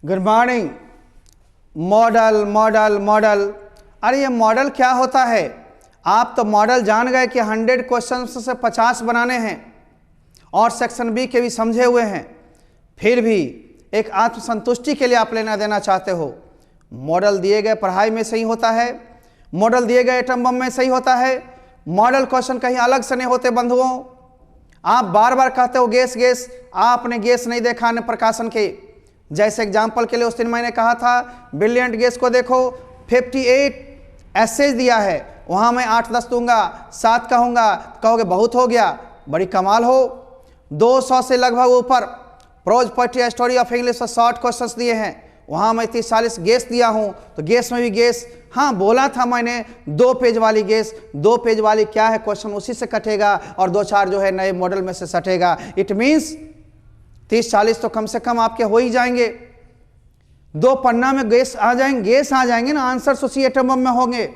Good morning. Model model model, अरे ये model क्या होता है? आप तो मॉडल जान गए कि 100 क्वेश्चन से 50 बनाने हैं और सेक्शन बी के भी समझे हुए हैं, फिर भी एक आत्मसंतुष्टि के लिए आप लेना देना चाहते हो। मॉडल दिए गए पढ़ाई में सही होता है, मॉडल दिए गए एटम बम में सही होता है, मॉडल क्वेश्चन कहीं अलग से नहीं होते बंधुओं। आप बार बार कहते हो गेस गेस, आपने गेस नहीं देखा न प्रकाशन के। जैसे एग्जाम्पल के लिए उस दिन मैंने कहा था ब्रिलियंट गेस को देखो, 58 एसेज दिया है, वहां मैं 8-10 दूंगा, 7 कहूंगा, कहोगे बहुत हो गया, बड़ी कमाल हो। 200 से लगभग ऊपर pros poetry story of English short questions दिए हैं, वहां मैं 30-40 गेस दिया हूं। तो गेस में भी गेस, हाँ बोला था मैंने 2 पेज वाली गेस, 2 पेज वाली क्या है क्वेश्चन उसी से कटेगा और 2-4 जो है नए मॉडल में से सटेगा। इट मीन्स 30-40 तो कम से कम आपके हो ही जाएंगे। 2 पन्ना में गेस आ जाएंगे ना, आंसर उसी एटम बम में होंगे।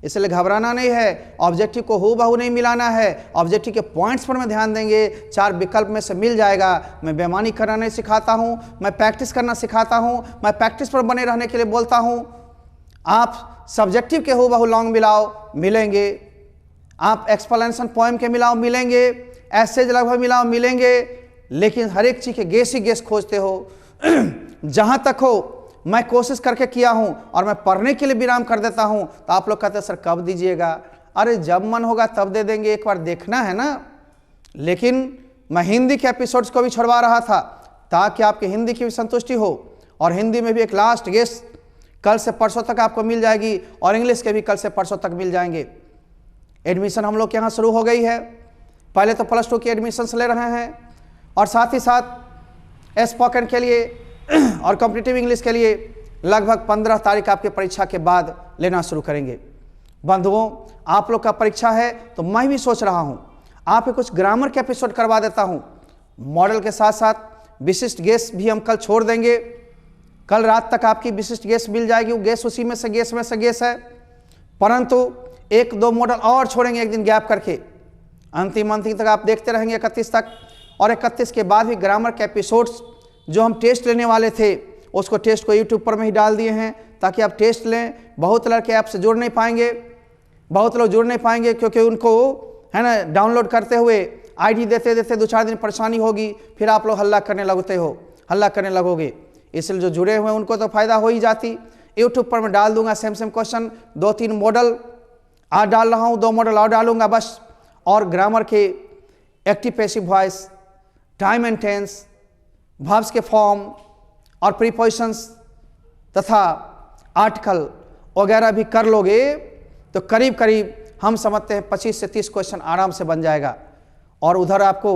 इसलिए घबराना नहीं है, ऑब्जेक्टिव को हूबहू नहीं मिलाना है, ऑब्जेक्टिव के पॉइंट्स पर मैं ध्यान देंगे, 4 विकल्प में से मिल जाएगा। मैं बेईमानी करना नहीं सिखाता हूं, मैं प्रैक्टिस करना सिखाता हूं, मैं प्रैक्टिस पर बने रहने के लिए बोलता हूं। आप सब्जेक्टिव के हूबहू लॉन्ग मिलाओ, मिलेंगे। आप एक्सप्लेनेशन पोएम के मिलाओ, मिलेंगे। एसेज लगभग मिलाओ, मिलेंगे। लेकिन हर एक चीज के गेस ही गेस खोजते हो। जहां तक हो मैं कोशिश करके किया हूं और मैं पढ़ने के लिए विराम कर देता हूं, तो आप लोग कहते हैं सर कब दीजिएगा? अरे जब मन होगा तब दे देंगे, एक बार देखना है ना। लेकिन मैं हिंदी के एपिसोड्स को भी छुड़वा रहा था ताकि आपकी हिंदी की भी संतुष्टि हो, और हिंदी में भी एक लास्ट गेस कल से परसों तक आपको मिल जाएगी, और इंग्लिश के भी कल से परसों तक मिल जाएंगे। एडमिशन हम लोग के यहाँ शुरू हो गई है। पहले तो +2 की एडमिशन ले रहे हैं, और साथ ही साथ स्पोकन के लिए और कॉम्पिटिटिव इंग्लिश के लिए लगभग 15 तारीख आपके परीक्षा के बाद लेना शुरू करेंगे। बंधुओं, आप लोग का परीक्षा है तो मैं भी सोच रहा हूं आप कुछ ग्रामर के एपिसोड करवा देता हूं। मॉडल के साथ साथ विशिष्ट गेस भी हम कल छोड़ देंगे। कल रात तक आपकी विशिष्ट गेस मिल जाएगी, वो गेस उसी में से गेस है, परंतु 1-2 मॉडल और छोड़ेंगे एक दिन गैप करके। अंतिम तक आप देखते रहेंगे 31 तक, और 31 के बाद भी ग्रामर के एपिसोड्स जो हम टेस्ट लेने वाले थे उसको टेस्ट को यूट्यूब पर में ही डाल दिए हैं ताकि आप टेस्ट लें। बहुत लड़के ऐप से जुड़ नहीं पाएंगे, बहुत लोग जुड़ नहीं पाएंगे क्योंकि उनको है ना डाउनलोड करते हुए आईडी देते 2-4 दिन परेशानी होगी, फिर आप लोग हल्ला करने लगोगे। इसलिए जो जुड़े हुए हैं उनको तो फायदा हो ही जाती। यूट्यूब पर मैं डाल दूंगा सेम क्वेश्चन, 2-3 मॉडल आज डाल रहा हूँ, 2 मॉडल और डालूंगा बस। और ग्रामर के active passive voice, time and tense, verbs के फॉर्म और प्रीपोजिशंस तथा आर्टिकल वगैरह भी कर लोगे तो करीब हम समझते हैं 25 से 30 क्वेश्चन आराम से बन जाएगा। और उधर आपको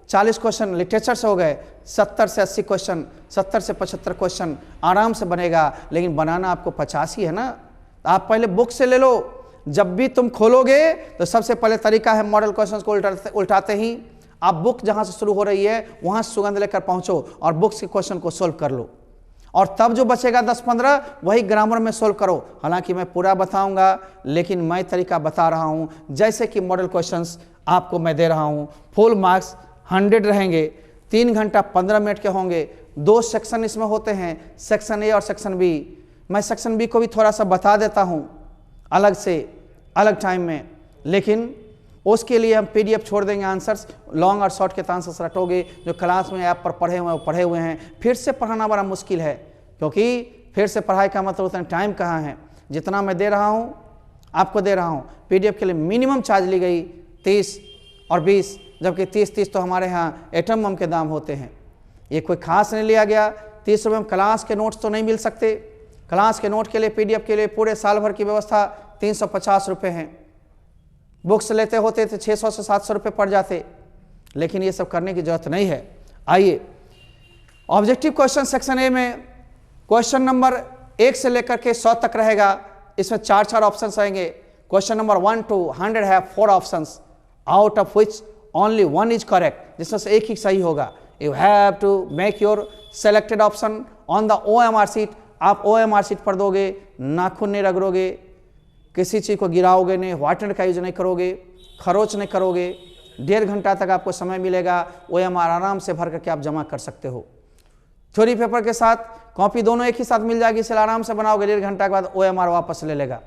40 क्वेश्चन लिटरेचर से हो गए, 70 से 80 क्वेश्चन, 70 से 75 क्वेश्चन आराम से बनेगा। लेकिन बनाना आपको 50 ही है ना। आप पहले बुक से ले लो। जब भी तुम खोलोगे तो सबसे पहले तरीका है मॉडल क्वेश्चंस को उल्टाते ही आप बुक जहां से शुरू हो रही है वहां से सुगंध लेकर पहुंचो और बुक्स के क्वेश्चन को सोल्व कर लो, और तब जो बचेगा 10-15 वही ग्रामर में सोल्व करो। हालांकि मैं पूरा बताऊंगा, लेकिन मैं तरीका बता रहा हूं। जैसे कि मॉडल क्वेश्चंस आपको मैं दे रहा हूं, फुल मार्क्स 100 रहेंगे, 3 घंटा 15 मिनट के होंगे। 2 सेक्शन इसमें होते हैं, सेक्शन ए और सेक्शन बी। मैं सेक्शन बी को भी थोड़ा सा बता देता हूँ अलग से, अलग टाइम में, लेकिन उसके लिए हम PDF छोड़ देंगे। आंसर्स लॉन्ग और शॉर्ट के आंसर्स रटोगे जो क्लास में ऐप पर पढ़े हुए हैं। फिर से पढ़ाना बड़ा मुश्किल है, क्योंकि फिर से पढ़ाई का मतलब उतना टाइम कहाँ है। जितना मैं दे रहा हूँ आपको दे रहा हूँ, PDF के लिए मिनिमम चार्ज ली गई 30 और 20, जबकि 30 तो हमारे यहाँ एटम बम के दाम होते हैं। ये कोई खास नहीं लिया गया। 30 रुपये में क्लास के नोट्स तो नहीं मिल सकते। क्लास के नोट के लिए PDF के लिए पूरे साल भर की व्यवस्था 350 रुपये हैं। बुक्स लेते होते तो 600 से 700 रुपये पड़ जाते, लेकिन ये सब करने की जरूरत नहीं है। आइए, ऑब्जेक्टिव क्वेश्चन सेक्शन ए में क्वेश्चन नंबर 1 से लेकर के 100 तक रहेगा। इसमें 4 ऑप्शंस रहेंगे। क्वेश्चन नंबर 1 to 100 है 4 options, out of which only 1 is correct, जिसमें से एक ही सही होगा। You have to make your selected option on the OMR sheet. आप OMR सीट पर दोगे, नाखून नहीं रगड़ोगे, किसी चीज़ को गिराओगे नहीं, वाटर का यूज नहीं करोगे, खरोच नहीं करोगे। 1.5 घंटा तक आपको समय मिलेगा। OMR आराम से भर करके आप जमा कर सकते हो। थ्योरी पेपर के साथ कॉपी दोनों एक ही साथ मिल जाएगी, इसलिए आराम से बनाओगे, 1.5 घंटा के बाद OMR वापस ले लेगा,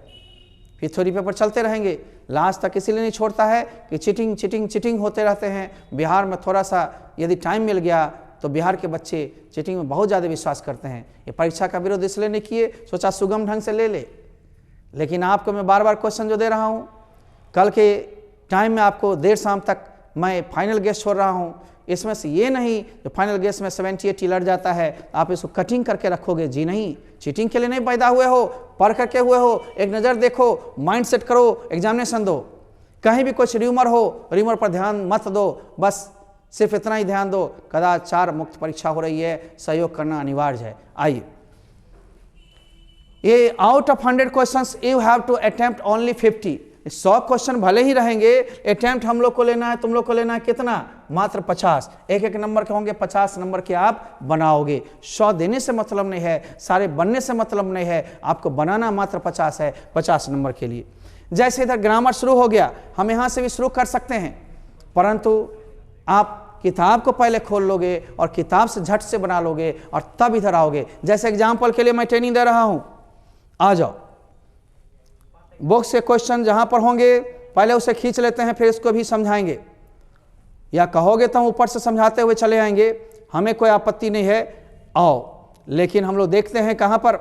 फिर थ्योरी पेपर चलते रहेंगे लास्ट तक। इसीलिए नहीं छोड़ता है कि चीटिंग चीटिंग चीटिंग होते रहते हैं। बिहार में थोड़ा सा यदि टाइम मिल गया तो बिहार के बच्चे चीटिंग में बहुत ज़्यादा विश्वास करते हैं। ये परीक्षा का विरोध इसलिए नहीं किए, सोचा सुगम ढंग से ले ले, लेकिन आपको मैं बार बार क्वेश्चन जो दे रहा हूँ, कल के टाइम में आपको देर शाम तक मैं फाइनल गेस्ट छोड़ रहा हूँ, इसमें से ये नहीं जो फाइनल गेस्ट में 70-80 लड़ जाता है आप इसको कटिंग करके रखोगे। जी नहीं, चीटिंग के लिए नहीं पैदा हुए हो, पढ़ करके हुए हो। एक नज़र देखो, माइंड सेट करो, एग्जामिनेशन दो। कहीं भी कुछ र्यूमर हो, र्यूमर पर ध्यान मत दो, बस सिर्फ इतना ही ध्यान दो, कदाचार मुक्त परीक्षा हो रही है, सहयोग करना अनिवार्य है। आइए, ये out of 100 questions you have to attempt only 50। 100 question भले ही रहेंगे, अटेम्प्ट हम लोग को लेना है, तुम लोग को लेना है कितना, मात्र 50। एक नंबर के होंगे, 50 नंबर के आप बनाओगे। 100 देने से मतलब नहीं है, सारे बनने से मतलब नहीं है, आपको बनाना मात्र 50 है, 50 नंबर के लिए। जैसे इधर ग्रामर शुरू हो गया, हम यहाँ से भी शुरू कर सकते हैं, परंतु आप किताब को पहले खोल लोगे और किताब से झट से बना लोगे और तब इधर आओगे। जैसे एग्जाम्पल के लिए मैं ट्रेनिंग दे रहा हूं, आ जाओ, बुक से क्वेश्चन जहां पर होंगे पहले उसे खींच लेते हैं, फिर इसको भी समझाएंगे, या कहोगे तो हम ऊपर से समझाते हुए चले आएंगे, हमें कोई आपत्ति नहीं है, आओ। लेकिन हम लोग देखते हैं कहां पर,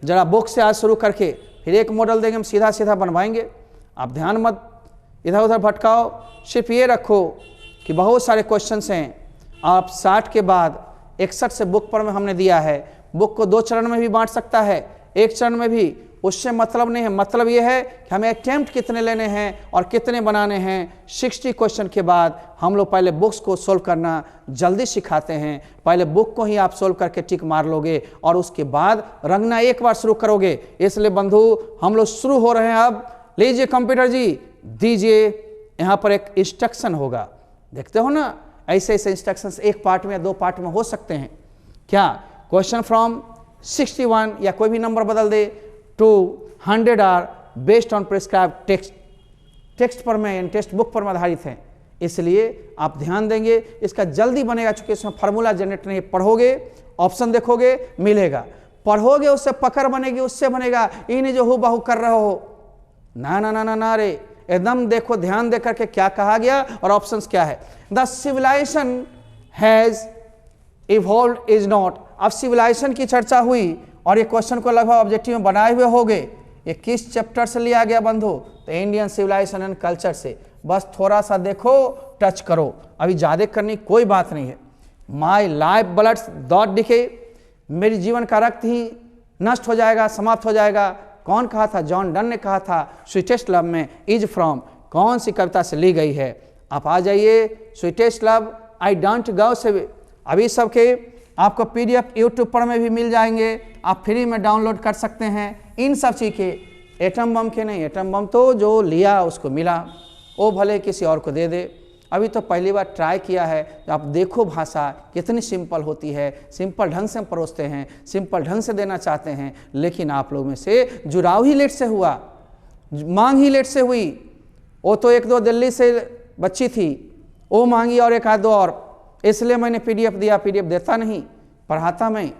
जरा बुक से आज शुरू करके फिर एक मॉडल देंगे, हम सीधा सीधा बनवाएंगे। आप ध्यान मत इधर उधर भटकाओ, सिर्फ ये रखो कि बहुत सारे क्वेश्चंस हैं। आप 60 के बाद 61 से बुक पर में हमने दिया है, बुक को 2 चरण में भी बांट सकता है, 1 चरण में भी, उससे मतलब नहीं है। मतलब ये है कि हमें अटेम्प्ट कितने लेने हैं और कितने बनाने हैं। 60 क्वेश्चन के बाद हम लोग पहले बुक्स को सोल्व करना जल्दी सिखाते हैं, पहले बुक को ही आप सोल्व करके टिक मार लोगे और उसके बाद रंगना एक बार शुरू करोगे। इसलिए बंधु हम लोग शुरू हो रहे हैं अब। लीजिए कंप्यूटर जी, दीजिए, यहाँ पर एक इंस्ट्रक्शन होगा, देखते हो ना, ऐसे ऐसे इंस्ट्रक्शंस एक पार्ट में या 2 पार्ट में हो सकते हैं। क्या क्वेश्चन फ्रॉम 61 या कोई भी नंबर बदल दे to 100 are based on prescribe text, text पर में टेक्स्ट बुक पर में आधारित हैं, इसलिए आप ध्यान देंगे, इसका जल्दी बनेगा चूंकि इसमें फार्मूला जनरेट नहीं। पढ़ोगे, ऑप्शन देखोगे, मिलेगा, पढ़ोगे उससे पकड़ बनेगी, उससे बनेगा। ये नहीं जो हु बहू कर रहे हो, ना ना ना ना ना रे, एकदम देखो, ध्यान दे करके क्या कहा गया और ऑप्शंस क्या है। The civilization has evolved is not. अब सिविलाइजेशन की चर्चा हुई और ये क्वेश्चन को लगभग ऑब्जेक्टिव में बनाए हुए हो गए। ये किस चैप्टर से लिया गया बंधु? तो इंडियन सिविलाइजेशन एंड कल्चर से। बस थोड़ा सा देखो, टच करो, अभी ज़्यादा करनी कोई बात नहीं है। My life bloods dot decay, मेरी जीवन का रक्त ही नष्ट हो जाएगा, समाप्त हो जाएगा। कौन कहा था? जॉन डन ने कहा था। स्वीटेस्ट लव में इज फ्रॉम कौन सी कविता से ली गई है? आप आ जाइए, sweetest love I don't go से। अभी सबके आपको PDF यूट्यूब पर में भी मिल जाएंगे, आप फ्री में डाउनलोड कर सकते हैं। इन सब चीज़ के, एटम बम के नहीं, एटम बम तो जो लिया उसको मिला, वो भले किसी और को दे दे। अभी तो पहली बार ट्राई किया है, तो आप देखो भाषा कितनी सिंपल होती है, सिंपल ढंग से हम परोसते हैं, सिंपल ढंग से देना चाहते हैं। लेकिन आप लोग में से जुड़ाव ही लेट से हुआ, मांग ही लेट से हुई। वो तो 1-2 दिल्ली से बच्ची थी, वो मांगी और 1-2 और, इसलिए मैंने PDF दिया। PDF देता नहीं, पढ़ाता मैं।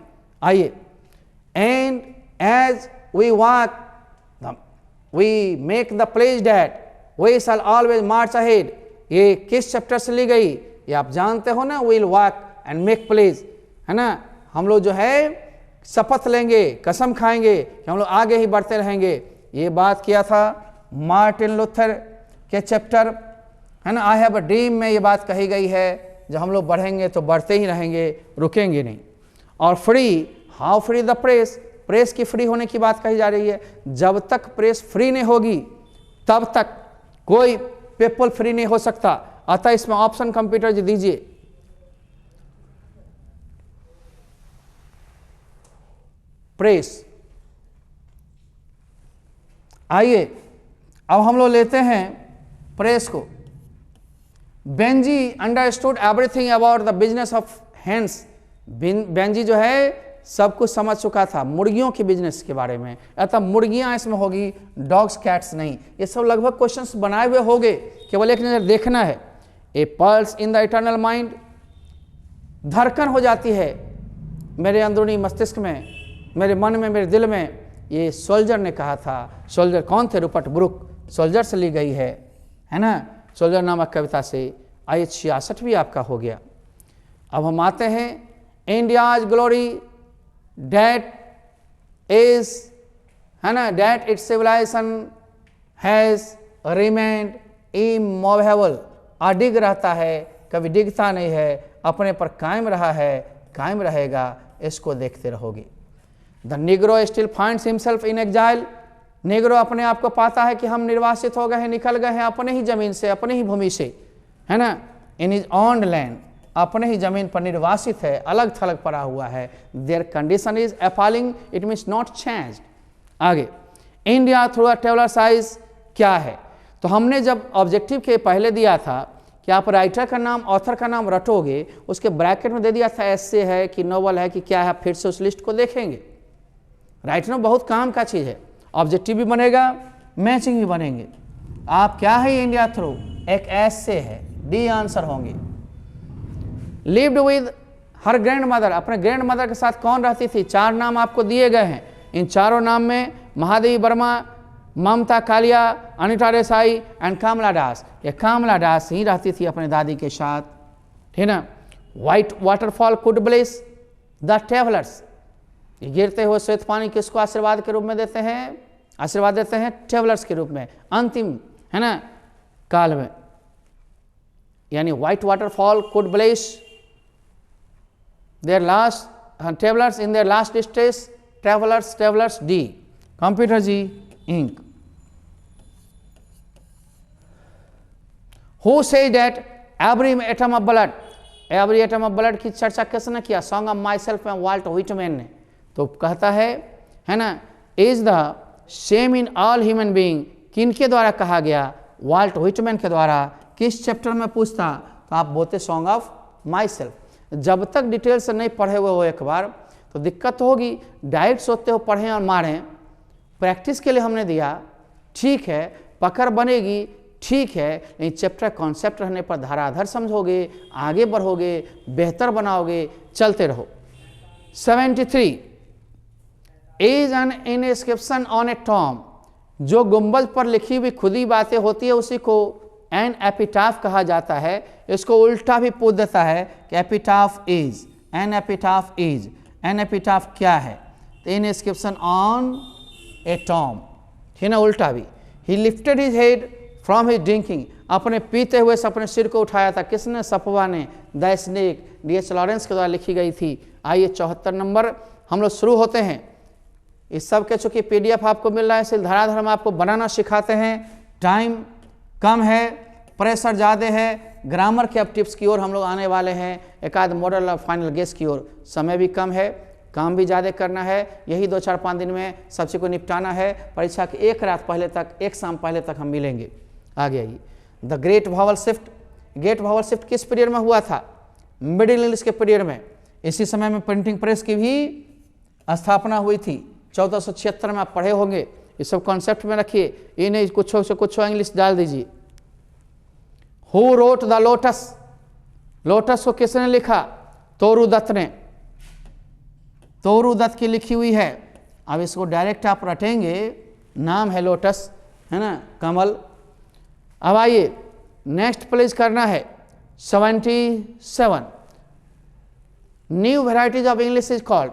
आइए, and as we walk we make the pledge that we shall always march ahead. ये किस चैप्टर से ली गई? ये आप जानते हो ना, will walk and make pledge, है ना। हम लोग जो है शपथ लेंगे, कसम खाएंगे कि हम लोग आगे ही बढ़ते रहेंगे। ये बात किया था मार्टिन लूथर के चैप्टर, है ना, आई हैव अ ड्रीम में ये बात कही गई है। जब हम लोग बढ़ेंगे तो बढ़ते ही रहेंगे, रुकेंगे नहीं। और free, how free the press, press की फ्री होने की बात कही जा रही है। जब तक प्रेस फ्री नहीं होगी तब तक कोई पेपर फ्री नहीं हो सकता। अतः इसमें ऑप्शन कंप्यूटर जी दीजिए। प्रेस, आइए अब हम लोग लेते हैं प्रेस को। Benji understood everything about the business of hence. Benji जो है सब कुछ समझ चुका था मुर्गियों के बिजनेस के बारे में। अतः मुर्गियां इसमें होगी, डॉग्स कैट्स नहीं। ये सब लगभग क्वेश्चंस बनाए हुए होंगे, केवल एक नजर देखना है। A pulse in the eternal mind, धड़कन हो जाती है मेरे अंदरूनी मस्तिष्क में, मेरे मन में, मेरे दिल में, ये सोल्जर ने कहा था। सोल्जर कौन थे? रूपर्ट ब्रुक, सोल्जर से ली गई है ना, सोल्जर नामक कविता से। आइए 66 भी आपका हो गया। अब हम आते हैं इंडियाज ग्लोरी डेट इज, है ना, that it's civilization has remained immovable, अडिग रहता है, कभी डिगता नहीं है, अपने पर कायम रहा है, कायम रहेगा, इसको देखते रहोगे। The Negro still finds himself in exile, Negro अपने आप को पाता है कि हम निर्वासित हो गए हैं, निकल गए हैं अपने ही जमीन से, अपने ही भूमि से, है ना, इन इज ऑन लैंड, अपने ही जमीन पर निर्वासित है, अलग थलग पड़ा हुआ है। Their condition is appalling, it means not changed. आगे, India through a traveller's eyes क्या है? तो हमने जब ऑब्जेक्टिव के पहले दिया था कि आप राइटर का नाम, ऑथर का नाम रटोगे, उसके ब्रैकेट में दे दिया था एस्से है कि नोवेल है कि क्या है, फिर से उस लिस्ट को देखेंगे। राइटर में बहुत काम का चीज़ है, ऑब्जेक्टिव भी बनेगा, मैचिंग भी बनेंगे। आप क्या है इंडिया थ्रू? एक एस्से है, डी आंसर होंगे। Lived with her grand mother, अपने ग्रैंड मदर के साथ कौन रहती थी? 4 नाम आपको दिए गए हैं। इन चारों नाम में महादेवी वर्मा, ममता कालिया, अनिता देसाई एंड कामला दास, ये कामला दास ही रहती थी अपने दादी के साथ, ठीक ना। White waterfall could bless the travellers, ये गिरते हुए श्वेत पानी किसको आशीर्वाद के रूप में देते हैं? आशीर्वाद देते हैं ट्रेवलर्स के रूप में, अंतिम, है ना, काल में। यानी white waterfall could bless their last travellers in their last stage, travellers डी। Computer ji ink. Who said that every atom of blood, every atom of blood की चर्चा किसने किया? सॉन्ग ऑफ माई सेल्फ में वाल्ट व्हिटमैन ने। तो कहता है ना, is the same in all human being, किनके द्वारा कहा गया? वाल्ट व्हिटमैन के द्वारा। किस चैप्टर में पूछता? तो आप बोलते सॉन्ग ऑफ माई सेल्फ। जब तक डिटेल से नहीं पढ़े हुए हो एक बार तो दिक्कत होगी, डायरेक्ट सोचते हो पढ़ें और मारें। प्रैक्टिस के लिए हमने दिया, ठीक है, पकड़ बनेगी, ठीक है, लेकिन चैप्टर कॉन्सेप्ट रहने पर धाराधर समझोगे, आगे बढ़ोगे, बेहतर बनाओगे, चलते रहो। 73 is an inscription on a tomb, जो गुंबद पर लिखी हुई खुदी बातें होती है उसी को एन एपिटाफ कहा जाता है। इसको उल्टा भी पूछ देता है कि epitaph is, an epitaph is, an epitaph क्या है? तो इनस्क्रिप्शन ऑन ए टॉम, ठीक ना, उल्टा भी। ही lifted his head from his drinking, अपने पीते हुए से अपने सिर को उठाया था। किसने? सपवा ने। The snake D.H. लॉरेंस के द्वारा लिखी गई थी। आइए 74 नंबर हम लोग शुरू होते हैं। इस सब के चूंकि PDF आपको मिल रहा है, इसलिए धराधर हम आपको बनाना सिखाते हैं। टाइम कम है, प्रेशर ज़्यादा है, ग्रामर के अब टिप्स की ओर हम लोग आने वाले हैं, एक आध मॉडल और फाइनल गेस की ओर। समय भी कम है, काम भी ज़्यादा करना है, यही 2-4-5 दिन में सबसे को निपटाना है। परीक्षा की एक रात पहले तक, एक शाम पहले तक हम मिलेंगे। आगे आइए, the great vowel shift. Great vowel shift किस पीरियड में हुआ था? मिडिल इंग्लिश के पीरियड में। इसी समय में प्रिंटिंग प्रेस की भी स्थापना हुई थी। 1476 में आप पढ़े होंगे। ये सब कॉन्सेप्ट में रखिए, ये नहीं कुछ से कुछ इंग्लिश डाल दीजिए। Who wrote the lotus, lotus को किसने लिखा? तोरू दत्त ने। तोरू दत्त की लिखी हुई है। अब इसको डायरेक्ट आप रटेंगे, नाम है लोटस, है ना, कमल। अब आइए नेक्स्ट प्लीज करना है 77 new varieties of English is called.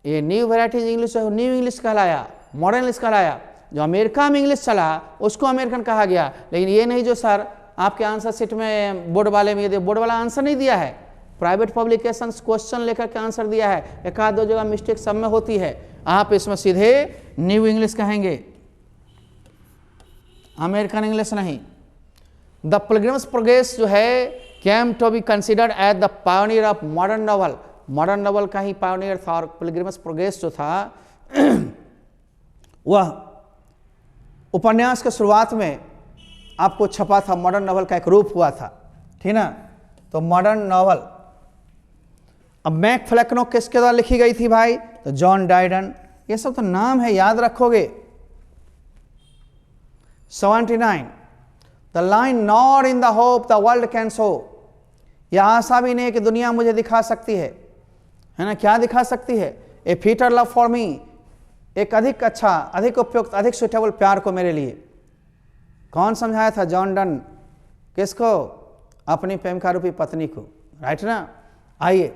ये न्यू वेराइटीज इंग्लिश है, न्यू इंग्लिश कहलाया, मॉडर्न इंग्लिश कहलाया। जो अमेरिका में इंग्लिश चला उसको अमेरिकन कहा गया। लेकिन ये नहीं जो सर आपके आंसर शीट में बोर्ड वाले में ये बोर्ड वाला आंसर नहीं दिया है, प्राइवेट पब्लिकेशन क्वेश्चन लेकर के आंसर दिया है। एक आध दो जगह मिस्टेक सब में होती है, आप इसमें सीधे न्यू इंग्लिश कहेंगे, अमेरिकन इंग्लिश नहीं। द पिलग्रिम्स प्रोग्रेस जो है came to be considered as the pioneer of modern novel. Modern novel का ही पायोनियर था और पिलग्रिम्स प्रोग्रेस जो था वह उपन्यास के शुरुआत में आपको छपा था, मॉडर्न नॉवल का एक रूप हुआ था, ठीक ना। तो मॉडर्न नॉवल अब मैक फ्लेकनोक किसके द्वारा लिखी गई थी भाई? तो जॉन डाइडन। ये सब तो नाम है, याद रखोगे। 79 the line not in the hope the world can show, यह आशा भी नहीं कि दुनिया मुझे दिखा सकती है। है ना, क्या दिखा सकती है? ए फिटर लव फॉर मी, एक अधिक अच्छा, अधिक उपयुक्त, अधिक सुटेबल प्यार को मेरे लिए। कौन समझाया था? John Donne. किसको? अपनी प्रेमिका रूपी पत्नी को, राइट ना। आइए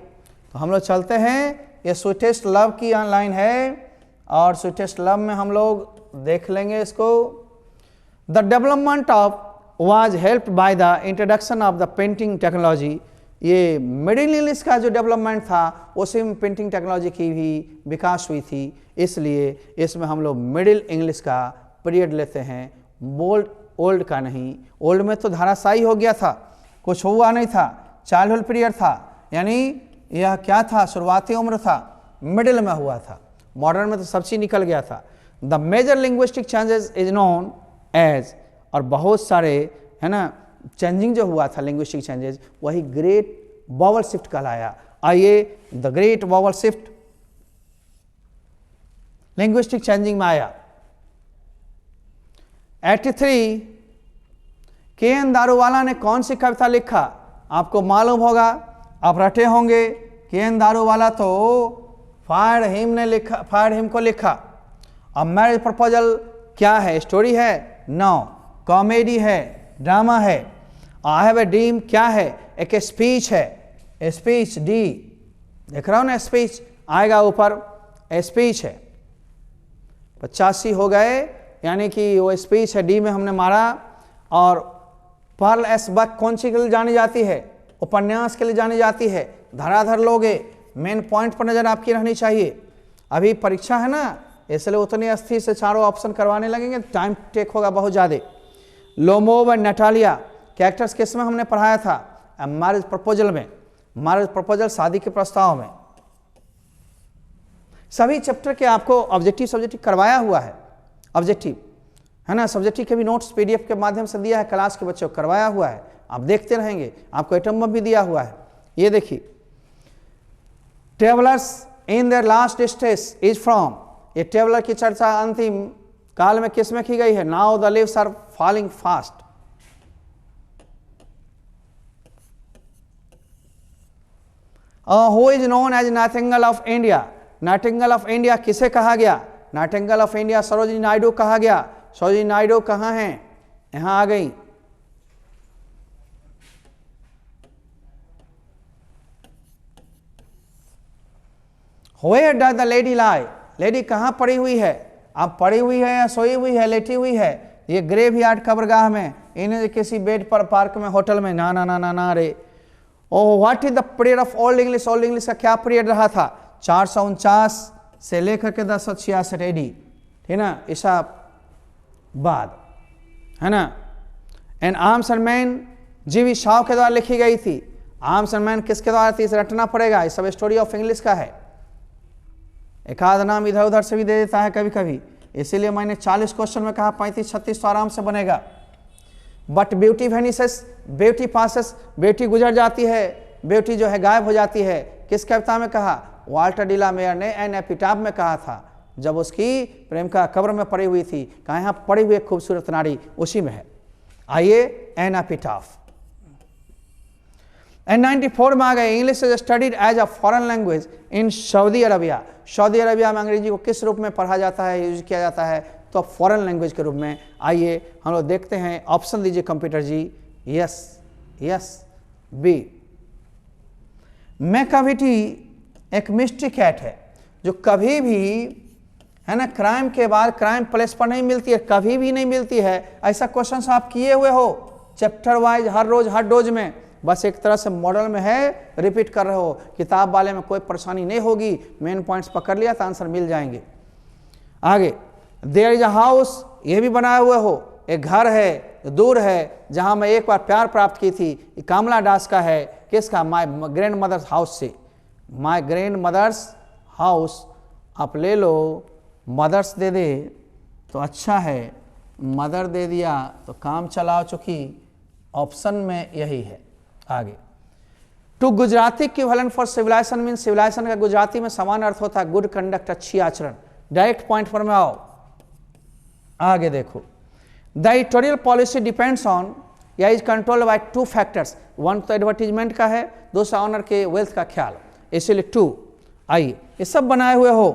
तो हम लोग चलते हैं, ये स्वीटेस्ट लव की लाइन है और स्वीटेस्ट लव में हम लोग देख लेंगे इसको। The development of was helped by the introduction of the painting technology. ये मिडिल इंग्लिश का जो डेवलपमेंट था उसी में पेंटिंग टेक्नोलॉजी की भी विकास हुई थी, इसलिए इसमें हम लोग मिडिल इंग्लिश का पीरियड लेते हैं, बोल्ड ओल्ड का नहीं। ओल्ड में तो धाराशायी हो गया था, कुछ हुआ नहीं था, चाइल्डहुड पीरियड था, यानी यह क्या था? शुरुआती उम्र था, मिडिल में हुआ था। मॉडर्न में तो सब चीज निकल गया था। The major linguistic changes is known as, और बहुत सारे, है ना, चेंजिंग जो हुआ था लिंग्विस्टिक चेंजेस, वही ग्रेट वॉवल शिफ्ट कहलाया। आइए, the great vowel shift linguistic changing में आया। 83 के एन दारूवाला ने कौन सी कविता लिखा? आपको मालूम होगा, आप रटे होंगे। के एन दारूवाला तो फायर हिम ने लिखा, फायर हिम को लिखा। अब मैरिज प्रपोजल क्या है? स्टोरी है? नो। कॉमेडी है? ड्रामा है? आई हैव ए ड्रीम क्या है? एक स्पीच है। स्पीच डी, देख रहा हूं ना, स्पीच आएगा ऊपर, स्पीच है। 85 हो गए, यानी कि वो स्पीच है, डी में हमने मारा। और पर्ल एस बक कौन सी के लिए जानी जाती है? उपन्यास के लिए जानी जाती है। धराधर लोगे, मेन पॉइंट पर नजर आपकी रहनी चाहिए। अभी परीक्षा है ना, इसलिए उतनी अस्थिर से चारों ऑप्शन करवाने लगेंगे, टाइम टेक होगा बहुत ज़्यादा। लोमोव एंड नटालिया कैरेक्टर्स किस में हमने पढ़ाया था? मैरिज प्रपोजल में। मैरिज प्रपोजल शादी के प्रस्ताव में। सभी चैप्टर के आपको ऑब्जेक्टिव सब्जेक्टिव करवाया हुआ है, ऑब्जेक्टिव, है ना। सब्जेक्टिव के भी नोट्स पीडीएफ के माध्यम से दिया है, क्लास के बच्चों को करवाया हुआ है, आप देखते रहेंगे। आपको आइटम भी दिया हुआ है, ये देखिए। Travellers in their last stage is from, ये ट्रेवलर की चर्चा अंतिम काल में किस में की गई है? Now the leaves are falling fast. Who is known as nightingale of India, nightingale of India किसे कहा गया? Nightingale of India Sarojini Naidu कहा गया। सरोजिनी नायडू कहाँ हैं? यहां आ गई। Where does the lady lie? Lady कहाँ पड़ी हुई है? आप पड़ी हुई है या सोई हुई है, लेटी हुई है? ये ग्रेवयार्ड कब्रगाह में, इन्हें किसी बेड पर, पार्क में, होटल में, ना ना ना ना ना रे। Oh, what is the period of Old English? Old English का क्या पीरियड रहा था? 449 से लेकर के 1066 एडी, ठीक ना, ईसा बाद, है ना। एंड आर्म्स एंड मैन जीवी शाह के द्वारा लिखी गई थी। आर्म्स एंड मैन किसके द्वारा थी? इसे रटना पड़ेगा, ये सब स्टोरी ऑफ इंग्लिश का है। एक आध नाम इधर उधर से भी दे देता है कभी कभी, इसीलिए मैंने 40 क्वेश्चन में कहा 35-36 तो आराम से बनेगा। But beauty vanishes, beauty passes, beauty गुजर जाती है, ब्यूटी जो है गायब हो जाती है। किस कविता में कहा? वाल्टर डिला मेयर ने एन एपिटाफ में कहा था, जब उसकी प्रेमिका कब्र में पड़ी हुई थी। कहाँ? यहाँ पड़ी हुई एक खूबसूरत नारी, उसी में है। आइए, एन एपिटाफ। एंड 94 में आ गए। English is studied as a foreign language in Saudi Arabia. Saudi Arabia में अंग्रेजी को किस रूप में पढ़ा जाता है, यूज किया जाता है? तो फॉरेन लैंग्वेज के रूप में। आइए हम लोग देखते हैं, ऑप्शन दीजिए कंप्यूटर जी। Yes, yes, B. मैकाविटी एक मिस्ट्री कैट है जो कभी भी, है ना, क्राइम के बाद क्राइम प्लेस पर नहीं मिलती है, कभी भी नहीं मिलती है। ऐसा क्वेश्चन आप किए हुए हो चैप्टर वाइज, हर रोज हर डोज में, बस एक तरह से मॉडल में है, रिपीट कर रहे हो। किताब वाले में कोई परेशानी नहीं होगी, मेन पॉइंट्स पकड़ लिया तो आंसर मिल जाएंगे। आगे, देयर इज अ हाउस, ये भी बनाए हुए हो, एक घर है, दूर है, जहां मैं एक बार प्यार प्राप्त की थी। कमला दास का है, किसका? माय ग्रैंड मदर्स हाउस से। माय ग्रैंड मदर्स हाउस, आप ले लो, मदर्स दे दे तो अच्छा है, मदर दे दिया तो काम चला चुकी। ऑप्शन में यही है। आगे, to Gujarati equivalent for civilization mean, civilization का गुजराती में समान अर्थ होता है गुड कंडक्ट, अच्छी आचरण। डायरेक्ट पॉइंट पर में आओ। आगे देखो, the editorial policy depends on या is controlled by 2 factors. One तो एडवर्टीजमेंट का है, दूसरा ऑनर के वेल्थ का ख्याल, इसीलिए 2। आइए ये सब बनाए हुए हो,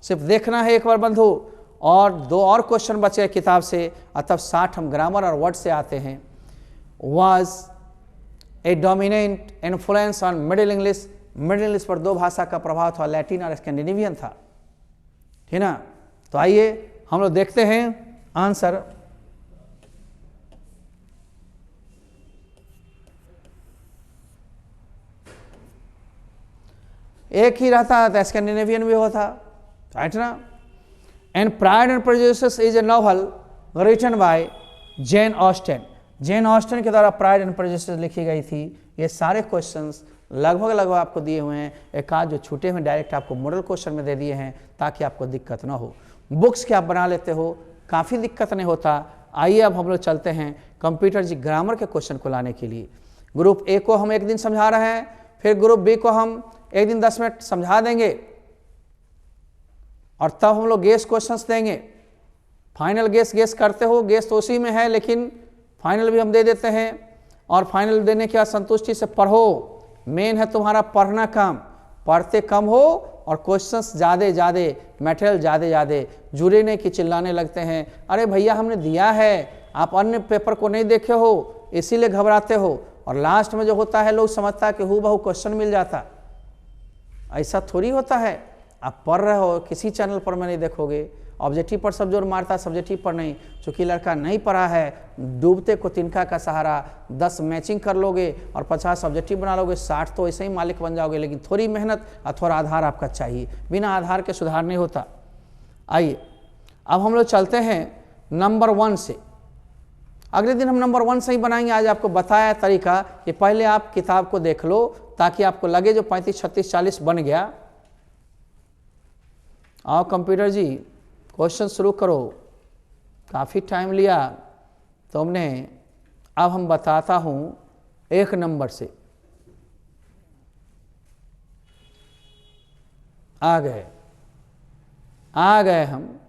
सिर्फ देखना है एक बार बंधु, और 2 और क्वेश्चन बचे किताब से, और तब 60 हम ग्रामर और वर्ड से आते हैं। Was a dominant influence on middle English, middle English पर 2 भाषा का प्रभाव था, लैटिन और स्कैंडिनेवियन था, ठीक ना। तो आइए हम लोग देखते हैं आंसर। एक ही रहता तो स्कैंडिनेवियन भी होता, राइट ना। And pride and prejudice is a novel written by Jane Austen, Jane Austen के द्वारा प्राइड एंड प्रेजुडिस लिखी गई थी। ये सारे क्वेश्चंस लगभग आपको दिए हुए हैं, एक आध जो छूटे हुए डायरेक्ट आपको मॉडल क्वेश्चन में दे दिए हैं ताकि आपको दिक्कत ना हो। बुक्स के आप बना लेते हो, काफ़ी दिक्कत नहीं होता। आइए अब हम लोग चलते हैं कंप्यूटर जी ग्रामर के क्वेश्चन को लाने के लिए। ग्रुप ए को हम एक दिन समझा रहे हैं, फिर ग्रुप बी को हम एक दिन 10 मिनट समझा देंगे, और तब हम लोग गेस क्वेश्चंस देंगे। फाइनल गेस करते हो, गेस तो उसी में है, लेकिन फाइनल भी हम दे देते हैं। और फाइनल देने के बाद संतुष्टि से पढ़ो, मेन है तुम्हारा पढ़ना काम, पढ़ते कम हो और क्वेश्चंस ज़्यादा मटेरियल ज़्यादा जुड़े नहीं कि चिल्लाने लगते हैं, अरे भैया हमने दिया है, आप अन्य पेपर को नहीं देखे हो इसीलिए घबराते हो। और लास्ट में जो होता है लोग समझता है कि हूबहू क्वेश्चन मिल जाता, ऐसा थोड़ी होता है। आप पढ़ रहे हो, किसी चैनल पर में नहीं देखोगे ऑब्जेक्टिव पर सब जोर मारता, सब्जेक्टिव पर नहीं। चूँकि लड़का नहीं पढ़ा है, डूबते को तिनका का सहारा, 10 मैचिंग कर लोगे और 50 ऑब्जेक्टिव बना लोगे, 60 तो ऐसे ही मालिक बन जाओगे। लेकिन थोड़ी मेहनत और थोड़ा आधार आपका चाहिए, बिना आधार के सुधार नहीं होता। आइए अब हम लोग चलते हैं नंबर 1 से। अगले दिन हम नंबर 1 से ही बनाएंगे। आज आपको बताया तरीका कि पहले आप किताब को देख लो ताकि आपको लगे जो 35, 36, 40 बन गया। आओ कंप्यूटर जी क्वेश्चन शुरू करो, काफ़ी टाइम लिया तुमने। अब हम बताता हूँ 1 नंबर से। आ गए हम।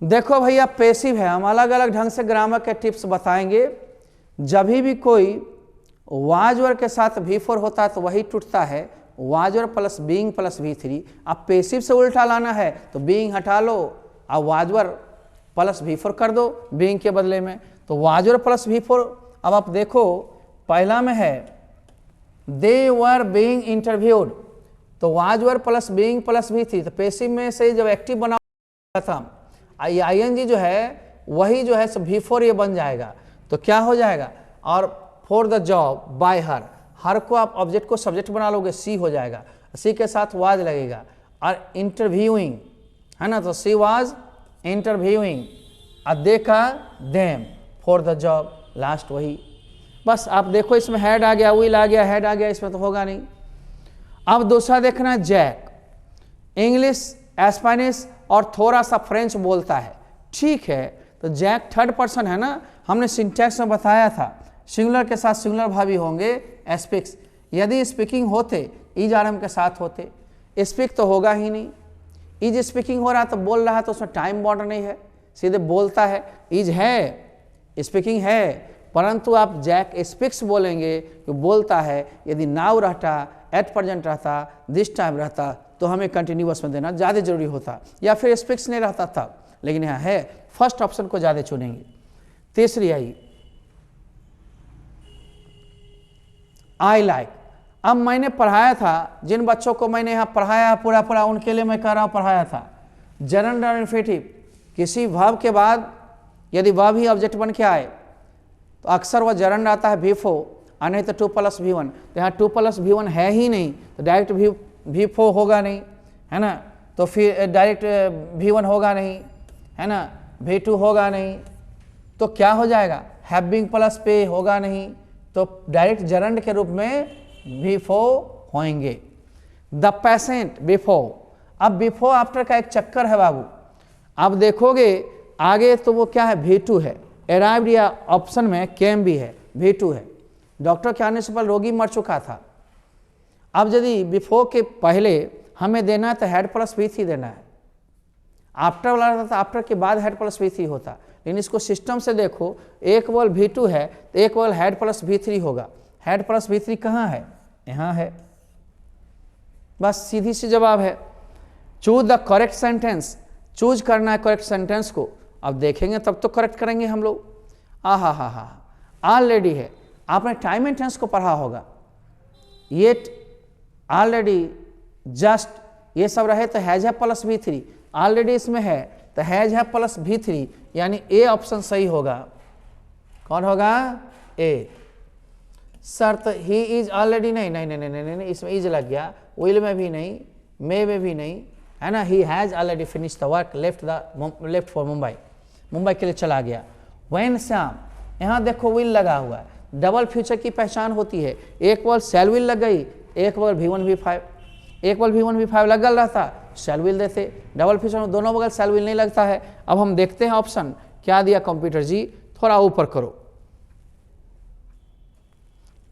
देखो भैया पैसिव है, हम अलग अलग ढंग से ग्रामर के टिप्स बताएंगे। जब भी कोई वाजवर के साथ V4 होता है तो वही टूटता है, वाजवर प्लस बीइंग प्लस V3। अब पैसिव से उल्टा लाना है तो बीइंग हटा लो, अब वाजवर प्लस V4 कर दो बीइंग के बदले में, तो वाजवर प्लस V4। अब आप देखो पहला में है दे वर बीइंग इंटरव्यूड, तो वाजवर प्लस बीइंग प्लस V3। तो पैसिव में से जब एक्टिव बना खत्म, ING जो है वही जो है सो V4 ये बन जाएगा। तो क्या हो जाएगा, और फॉर द जॉब बाय हर को आप ऑब्जेक्ट को सब्जेक्ट बना लोगे, सी हो जाएगा, सी के साथ वाज लगेगा। और इंटरव्यूइंग है ना, तो सी वाज इंटरव्यूइंग, दे का them, for the job last वही। बस आप देखो इसमें हेड आ गया, विल आ गया, हेड आ गया, इसमें तो होगा नहीं। अब दूसरा देखना जैक, इंग्लिश, स्पेनिश और थोड़ा सा फ्रेंच बोलता है, ठीक है। तो जैक 3rd पर्सन है ना, हमने सिंटैक्स में बताया था सिंगुलर के साथ सिंगुलर भावी होंगे स्पीक्स। यदि स्पीकिंग होते इज आरएम के साथ होते, स्पीक तो होगा ही नहीं। इज स्पीकिंग हो रहा तो बोल रहा है तो उसमें टाइम बॉन्ड नहीं है, सीधे बोलता है। इज है, स्पीकिंग है, परंतु आप जैक स्पीक्स बोलेंगे कि बोलता है। यदि नाउ रहता, एट प्रेजेंट रहता, दिस टाइम रहता तो हमें कंटिन्यूअस में देना ज़्यादा जरूरी होता, या फिर स्पीक्स नहीं रहता तब। लेकिन यहाँ है, फर्स्ट ऑप्शन को ज़्यादा चुनेंगे। तीसरी आई आई लाइक। अब मैंने पढ़ाया था, जिन बच्चों को मैंने यहाँ पढ़ाया पूरा उनके लिए मैं कह रहा हूँ पढ़ाया था। जनरल इन्फिनेटिव, किसी वर्ब के बाद यदि वर्ब ही ऑब्जेक्ट बन के आए तो अक्सर वह जरंड आता है V4 और नहीं तो 2 + V1। तो यहाँ 2 + V1 है ही नहीं, तो डायरेक्ट V4 होगा नहीं, है ना। तो फिर डायरेक्ट V1 होगा नहीं, है ना, V2 होगा नहीं, तो क्या हो जाएगा, हैविंग प्लस पे होगा नहीं, तो डायरेक्ट जरंड के रूप में V4 होंगे। द पेशेंट बिफोर, अब बिफोर आफ्टर का एक चक्कर है बाबू। अब देखोगे आगे तो वो क्या है, V2 है। अराइव्ड या ऑप्शन में केम भी है, V2 है। डॉक्टर के आने से पहले रोगी मर चुका था। अब यदि बिफोर के पहले हमें देना है तो हेड प्लस V3 देना है, आफ्टर वाला रहता था आफ्टर के बाद हेड प्लस V3 होता। लेकिन इसको सिस्टम से देखो, एक वॉल V2 है तो एक वॉल हेड प्लस V3 होगा। हेड प्लस V3 कहाँ है, यहाँ है। बस सीधी सी जवाब है। Choose the correct sentence, choose करना है करेक्ट सेंटेंस को। अब देखेंगे तब तो करेक्ट करेंगे हम लोग। हा ऑलरेडी है, आपने टाइम एंड टेंस को पढ़ा होगा। येट, ऑलरेडी, जस्ट, ये सब रहे तो हैज है प्लस V3, ऑलरेडी इसमें है तो हैज है प्लस V3, यानी ए ऑप्शन सही होगा। कौन होगा? ए। सर तो ही इज ऑलरेडी नहीं, नहीं नहीं नहीं नहीं नहीं, इसमें इज लग गया, विल में भी नहीं, मे में भी नहीं, है ना। He has already finish the work, left for Mumbai, Mumbai के लिए चला गया। व्हेन श्याम, यहाँ देखो विल लगा हुआ है, डबल फ्यूचर की पहचान होती है। एक बॉल शैल विल लग गई, एक बॉल V1 V5, एक बॉल V1 V5 लगल रहता शैल विल देते। डबल फ्यूचर में दोनों बगल शैल विल नहीं लगता है। अब हम देखते हैं ऑप्शन क्या दिया कंप्यूटर जी, थोड़ा ऊपर करो।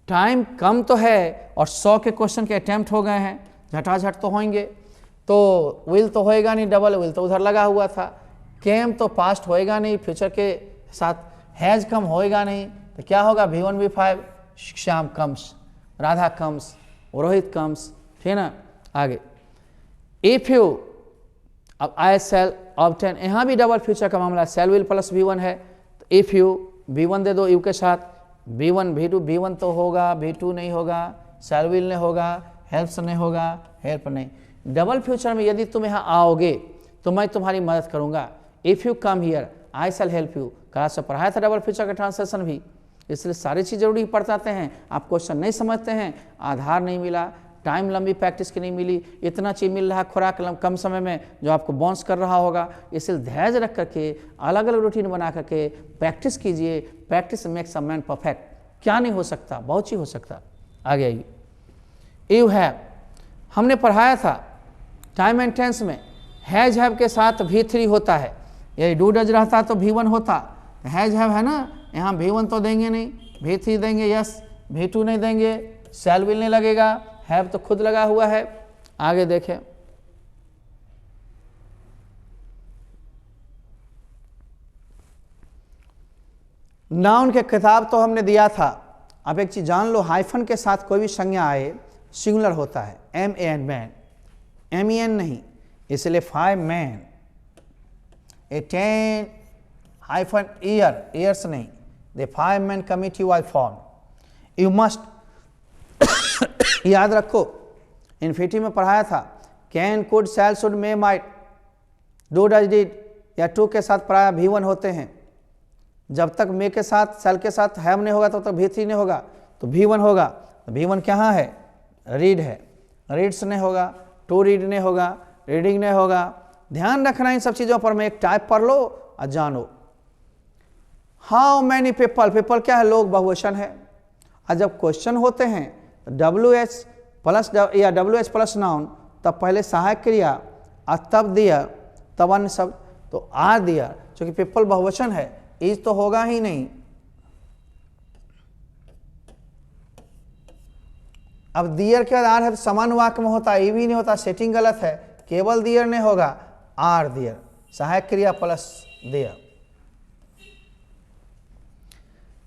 टाइम कम तो है और 100 के क्वेश्चन के अटेम्प्ट हो गए हैं, झटाझट तो होंगे, तो विल तो होएगा नहीं, डबल विल तो उधर लगा हुआ था। केम तो पास्ट होएगा नहीं, फ्यूचर के साथ हैज कम होएगा नहीं, तो क्या होगा? V1 V5, Shyam comes, Radha comes, Rohit comes, ठीक है ना। आगे इफ यू, अब आई सेल ऑब्टेन, यहाँ भी डबल फ्यूचर का मामला, सेल विल प्लस V1 है, तो इफ यू V1 दे दो, यू के साथ V1 V2, V1 तो होगा, V2 नहीं होगा, सेल विल नहीं होगा, हेल्प्स नहीं होगा, हेल्प नहीं। डबल फ्यूचर में यदि तुम यहाँ आओगे तो मैं तुम्हारी मदद करूँगा। If you come here I shell help you, class से पढ़ाया था डबल फ्यूचर का ट्रांसलेशन भी, इसलिए सारी चीज़ जरूरी पढ़ाते हैं। आप क्वेश्चन नहीं समझते हैं, आधार नहीं मिला, टाइम लंबी प्रैक्टिस की नहीं मिली, इतना चीज़ मिल रहा है खुराक कम समय में जो आपको बाउंस कर रहा होगा, इसलिए धैर्य रख करके अलग अलग रूटीन बना करके प्रैक्टिस कीजिए। Practice makes a man perfect. क्या नहीं हो सकता? बहुत चीज़ हो सकता। आगे आइए, यू हैव, हमने पढ़ाया था टाइम एंड टेंस में हैज हैव के साथ V3 होता है, यदि डू डज रहता तो V1 होता, हैज हैव है ना, यहाँ V1 तो देंगे नहीं, V3 देंगे, यस, V2 नहीं देंगे, शैल विल नहीं लगेगा, हैव तो खुद लगा हुआ है। आगे देखें, नाउन के किताब तो हमने दिया था। अब एक चीज जान लो, हाइफन के साथ कोई भी संज्ञा आए सिंगुलर होता है, MAN मैन, MEN नहीं, इसलिए 5 मैन, a 10 हाइफन ईयर्स नहीं, the 5 man committee was form. You must याद रखो, इन्फिनिटिव में पढ़ाया था can, could, shall, should, may, might, do, does, did या टू के साथ प्राय V1 होते हैं। जब तक मे के साथ, शैल के साथ हैव नहीं होगा तब तक V3 नहीं होगा, तो V1 होगा। तो V1 कहाँ है? रीड है, रीड्स नहीं होगा, टू रीड नहीं होगा, रीडिंग नहीं होगा। ध्यान रखना इन सब चीज़ों पर। मैं एक टाइप पढ़ लो और जानो। हाउ मैनी पीपल, पीपल क्या है? लोग, बहुवचन है। और जब क्वेश्चन होते हैं WH प्लस या WH प्लस नाउन, तब पहले सहायक क्रिया और तब दिया, तब अन्य शब्द, तो आर दिया, क्योंकि पीपल बहुवचन है, इज तो होगा ही नहीं। अब दियर के बाद आर है तो समान वाक्य में होता, ये भी नहीं होता, सेटिंग गलत है, केवल दियर नहीं होगा, आर दियर, सहायक क्रिया प्लस दियर।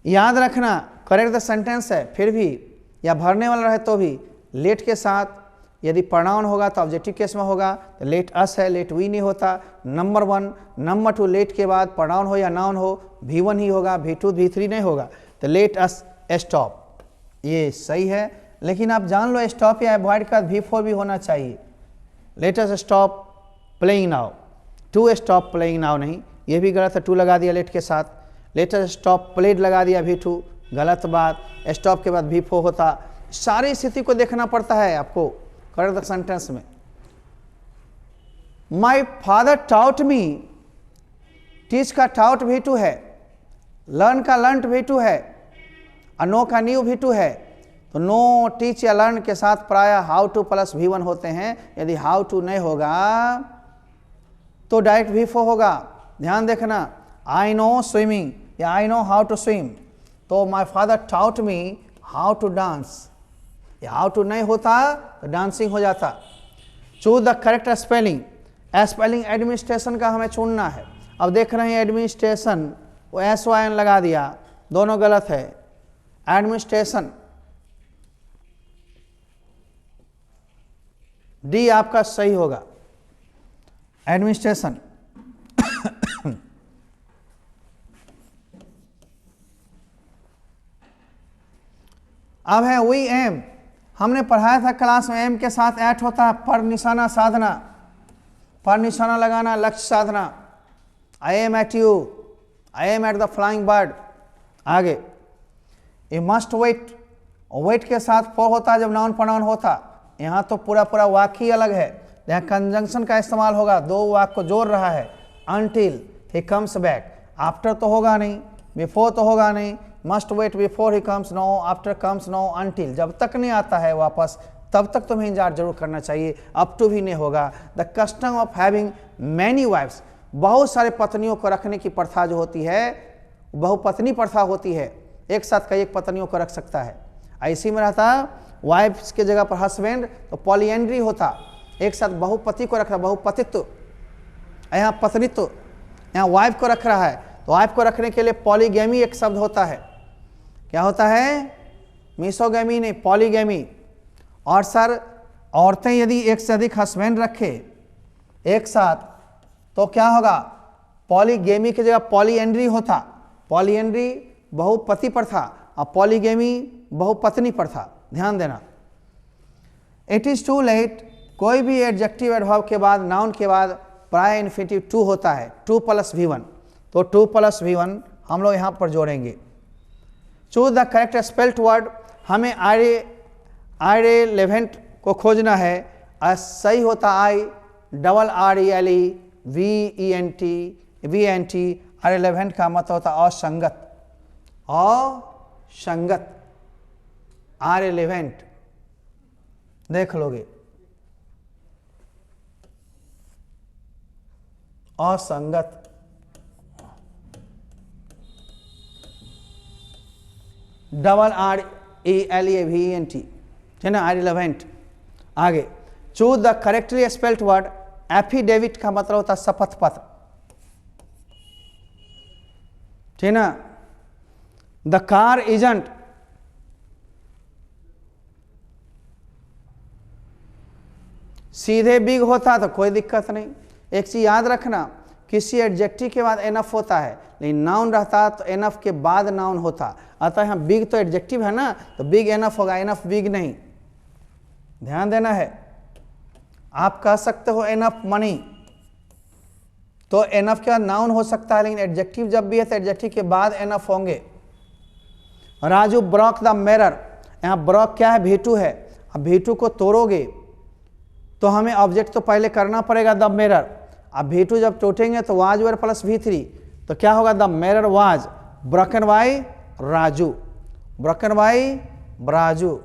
याद रखना करेक्ट द सेंटेंस है, फिर भी या भरने वाला रहे तो भी लेट के साथ, यदि प्रोनाउन होगा तो ऑब्जेक्टिव केस में होगा, तो लेट अस है, लेट वी नहीं होता। नंबर 1, नंबर 2, लेट के बाद प्रोनाउन हो या नाउन हो V1 ही होगा, V2 V3 नहीं होगा, तो लेट अस स्टॉप, ये सही है। लेकिन आप जान लो स्टॉप या अवॉइड का V4 भी होना चाहिए। Let us stop playing now, to stop playing now नहीं, ये भी गलत है, टू लगा दिया लेट के साथ। लेट अस स्टॉप प्लेड लगा दिया V2, गलत बात, स्टॉप के बाद V4 होता। सारी स्थिति को देखना पड़ता है आपको करेक्ट सेंटेंस में। माई फादर टाउट मी, टीच का टाउट V2 है, लर्न का लर्न V2 है, और नो का न्यू V2 है, तो नो, टीच या लर्न के साथ प्राय हाउ टू प्लस V1 होते हैं। यदि हाउ टू नहीं होगा तो डायरेक्ट V4 होगा। ध्यान देखना, आई नो स्विमिंग या I know how to swim, तो my father taught me how to dance, how to नहीं होता तो डांसिंग हो जाता। Choose the correct spelling, spelling administration का हमें चुनना है। अब देख रहे हैं एडमिनिस्ट्रेशन, वो SYN लगा दिया, दोनों गलत है। एडमिनिस्ट्रेशन डी आपका सही होगा, एडमिनिस्ट्रेशन। अब है वी एम, हमने पढ़ाया था क्लास में एम के साथ ऐट होता है पर निशाना साधना, पर निशाना लगाना, लक्ष्य साधना। I aim at you, I aim at the flying bird. आगे ए मस्ट वेट, वेट के साथ फॉर होता है जब नाउन प्रोनाउन होता। यहाँ तो पूरा पूरा वाक्य ही अलग है, यहाँ कंजंक्शन का इस्तेमाल होगा, दो वाक्य को जोड़ रहा है। Until he comes back, after तो होगा नहीं, बिफोर तो होगा नहीं, must wait before he comes, no after comes, no until, जब तक नहीं आता है वापस तब तक तुम्हें इंतजार जरूर करना चाहिए, अप टू भी नहीं होगा। The custom of having many wifes, बहुत सारे पत्नियों को रखने की प्रथा जो होती है, बहुपत्नी प्रथा होती है, एक साथ कई एक पत्नियों को रख सकता है। ऐसी में रहता वाइफ्स के जगह पर हस्बैंड, तो पॉलीएंड्री होता, एक साथ बहुपति को रख रहा, बहुपतित्व, यहाँ पत्नित्व, यहाँ वाइफ को रख रहा है, तो वाइफ को रखने के लिए पॉलीगैमी एक शब्द होता है। क्या होता है? मिसोगैमी नहीं, पॉलीगैमी। और सर औरतें यदि एक से अधिक हस्बैंड रखे एक साथ तो क्या होगा? पॉलीगैमी की जगह पॉलीएंड्री होता। पॉलीएंड्री बहुपति पर था और पॉलीगैमी बहुपत्नी पर था, ध्यान देना। इट इज टू लेट, कोई भी एडजेक्टिव एडवर्ब के बाद नाउन के बाद प्राय इन्फिनिटिव टू होता है, 2 + V1, तो 2 + V1 हम लोग यहाँ पर जोड़ेंगे। Choose the correct spelt word, हमें irrelevant को खोजना है। सही होता IRRELEVENT, irrelevant का मतलब होता असंगत, असंगत, irrelevant, देख लोगे, असंगत। IRRELEVENT है ना, irrelevant। आगे choose the correctly spelled word, affidavit का मतलब होता है शपथ पत्र, ठीक ना। द कार इजंट, सीधे बिग होता तो कोई दिक्कत नहीं। एक चीज याद रखना, किसी एडजेक्टिव के बाद एनफ होता है, लेकिन नाउन रहता तो एनफ के बाद नाउन होता। अतः यहाँ बिग तो एडजेक्टिव है ना, तो बिग एनफ होगा, एनफ बिग नहीं, ध्यान देना है। आप कह सकते हो एनफ मनी, तो एनफ के बाद नाउन हो सकता है, लेकिन एडजेक्टिव जब भी है तो एडजेक्टिव के बाद एनफ होंगे। राजू ब्रॉक द मिरर, यहाँ ब्रॉक क्या है? V2 है। अब V2 को तोड़ोगे तो हमें ऑब्जेक्ट तो पहले करना पड़ेगा द मिरर। अब V2 जब टूटेंगे तो वाज वेयर प्लस V3, तो क्या होगा? The mirror was broken by Raju, broken by Raju.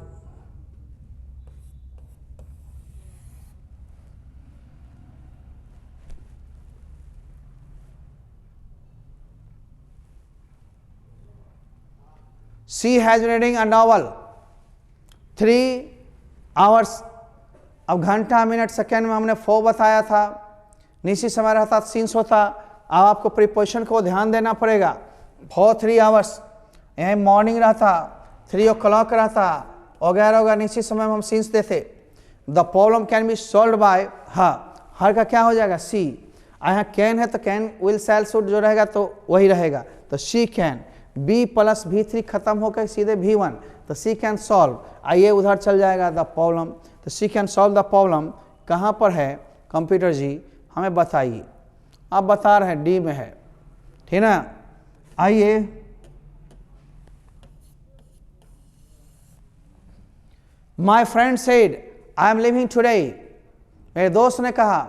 She has been reading a novel 3 hours। अब घंटा मिनट सेकेंड में हमने 4 बताया था, निश्चित समय रहता सीन्स होता। अब आपको प्रीपोजिशन को ध्यान देना पड़ेगा। 4 3 hours, यहीं मॉर्निंग रहता, 3 o'clock रहता वगैरह होगा, निश्चित समय में हम सीन्स देते। The problem can be solve by हर का क्या हो जाएगा? सी। यहाँ कैन है तो कैन विल शैल शुड जो रहेगा तो वही रहेगा, तो शी कैन। B + V3 खत्म होकर सीधे V1, तो सी कैन सॉल्व। आइए उधर चल जाएगा द प्रॉब्लम, तो सी कैन सॉल्व द प्रॉब्लम कहाँ पर है कंप्यूटर जी, हमें बताइए। आप बता रहे हैं डी में है, ठीक ना। आइए my friend said I am living today, मेरे दोस्त ने कहा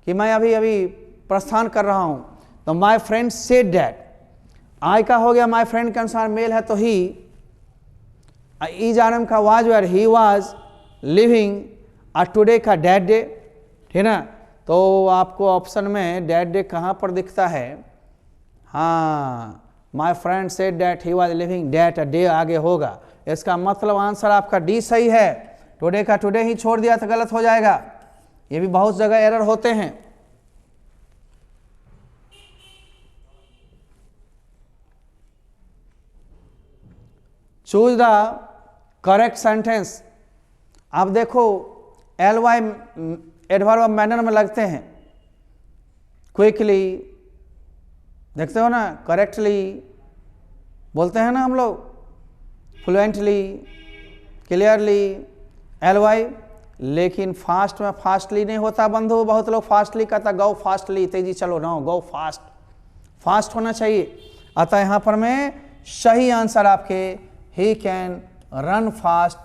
कि मैं अभी अभी प्रस्थान कर रहा हूं, तो माई फ्रेंड सेड डैट, आई का हो गया माई फ्रेंड के अनुसार मेल है तो ही, ईजानम का was where he was living, और टुडे का डैट डे, ठीक ना। तो आपको ऑप्शन में डैट डे कहाँ पर दिखता है? हाँ, my friend said that he was living, that day आगे होगा। इसका मतलब आंसर आपका डी सही है। टुडे का टुडे ही छोड़ दिया तो गलत हो जाएगा, ये भी बहुत जगह एरर होते हैं। Choose the correct sentence. अब देखो L Y adverb of manner में लगते हैं। क्विकली, देखते हो ना, करेक्टली बोलते हैं ना हम लोग, फ्लुएंटली, क्लियरली, एल वाई। लेकिन फास्ट में फास्टली नहीं होता बंधु। बहुत लोग फास्टली कहता, गो फास्टली, तेजी चलो, ना, गो फास्ट, फास्ट होना चाहिए। अतः यहाँ पर में सही आंसर आपके he can run fast,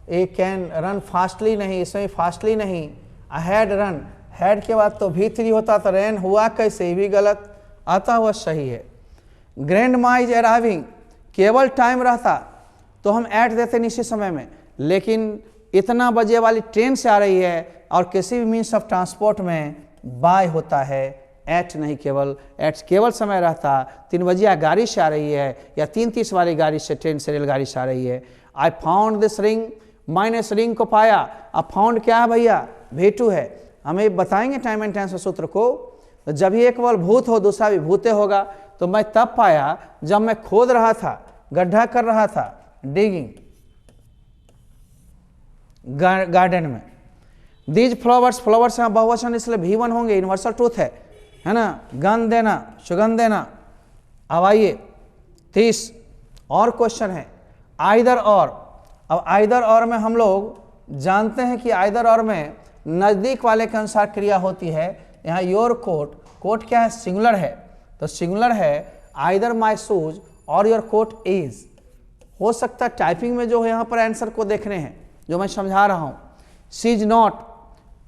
A can run fastly नहीं, इसमें फास्टली नहीं, अहेड रन, हेड के बाद तो भी3 होता तो रैन हुआ कैसे, ये भी गलत, अतः वह सही है। ग्रैंड मा इज अराइविंग, केवल टाइम रहता तो हम ऐट देते निश्चित समय में, लेकिन इतना बजे वाली ट्रेन से आ रही है और किसी भी मीन्स ऑफ ट्रांसपोर्ट में बाय होता है, एट नहीं, केवल एट केवल समय रहता। 3 बजे गाड़ी से आ रही है या 3:30 वाली गाड़ी से, ट्रेन से, रेलगाड़ी से आ रही है। आई फाउंड दिस रिंग, मैंने इस रिंग को पाया। अब फाउंड क्या है भैया, V2 है। हमें बताएंगे टाइम एंड टेंस सूत्र को। तो जब ही एक बल भूत हो दूसरा भी भूते होगा, तो मैं तब पाया जब मैं खोद रहा था, गड्ढा कर रहा था, डिगिंग, गार्डन में। दीज फ्लावर्स, फ्लावर्स यहाँ बहुवचन इसलिए V1 होंगे, यूनिवर्सल ट्रूथ है ना। गंध देना, सुगंध देना। अब आइए 30 और क्वेश्चन है, आइदर और। अब आइदर और में हम लोग जानते हैं कि आइदर और में नज़दीक वाले के अनुसार क्रिया होती है। यहाँ योर कोट, कोट क्या है, सिंगुलर है, तो सिंगुलर है आइदर माई शूज और योर कोट इज। हो सकता है टाइपिंग में जो है यहाँ पर आंसर को देखने हैं जो मैं समझा रहा हूँ। सी इज नॉट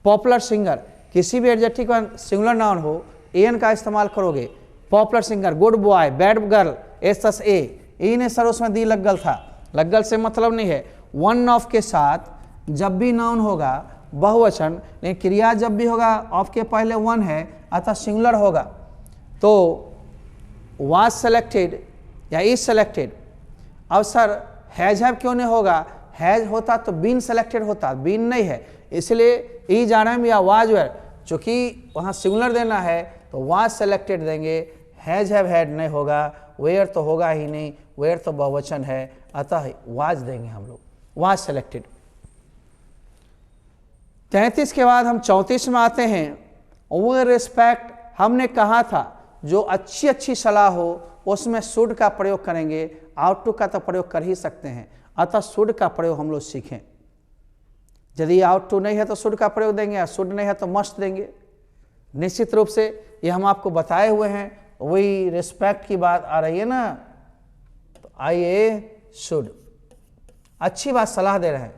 पॉपुलर सिंगर, किसी भी एडजेक्टिव का सिंगुलर नाउन हो, एन का इस्तेमाल करोगे। Popular singer, good boy, bad girl, S S A ने सर उसमें दी लग्गल था, लग्गल से मतलब नहीं है। वन ऑफ के साथ जब भी नाउन होगा बहुवचन, लेकिन क्रिया जब भी होगा ऑफ के पहले वन है, अतः सिंगुलर होगा। तो वाज सेलेक्टेड या इज सेलेक्टेड। अब सर हैज हैव क्यों नहीं होगा, हैज होता तो बीन सेलेक्टेड होता, बीन नहीं है, इसलिए ई जानम या वाज वेयर, चूंकि वहाँ सिंगुलर देना है तो वाज सेलेक्टेड देंगे, हैज हैव हैड नहीं होगा, वेयर तो होगा ही नहीं, वेयर तो बहुवचन है, अतः वाज देंगे हम लोग, वाज सेलेक्टेड। 33 के बाद हम 34 में आते हैं। विद रिस्पेक्ट, हमने कहा था जो अच्छी अच्छी सलाह हो उसमें शुड का प्रयोग करेंगे, आउट टू का तो प्रयोग कर ही सकते हैं, अतः शुड का प्रयोग हम लोग सीखें। यदि आउट टू नहीं है तो शुड का प्रयोग देंगे, या शुड नहीं है तो मस्ट देंगे। निश्चित रूप से ये हम आपको बताए हुए हैं। वही रिस्पेक्ट की बात आ रही है ना, तो आइए शुड, अच्छी बात सलाह दे रहे हैं।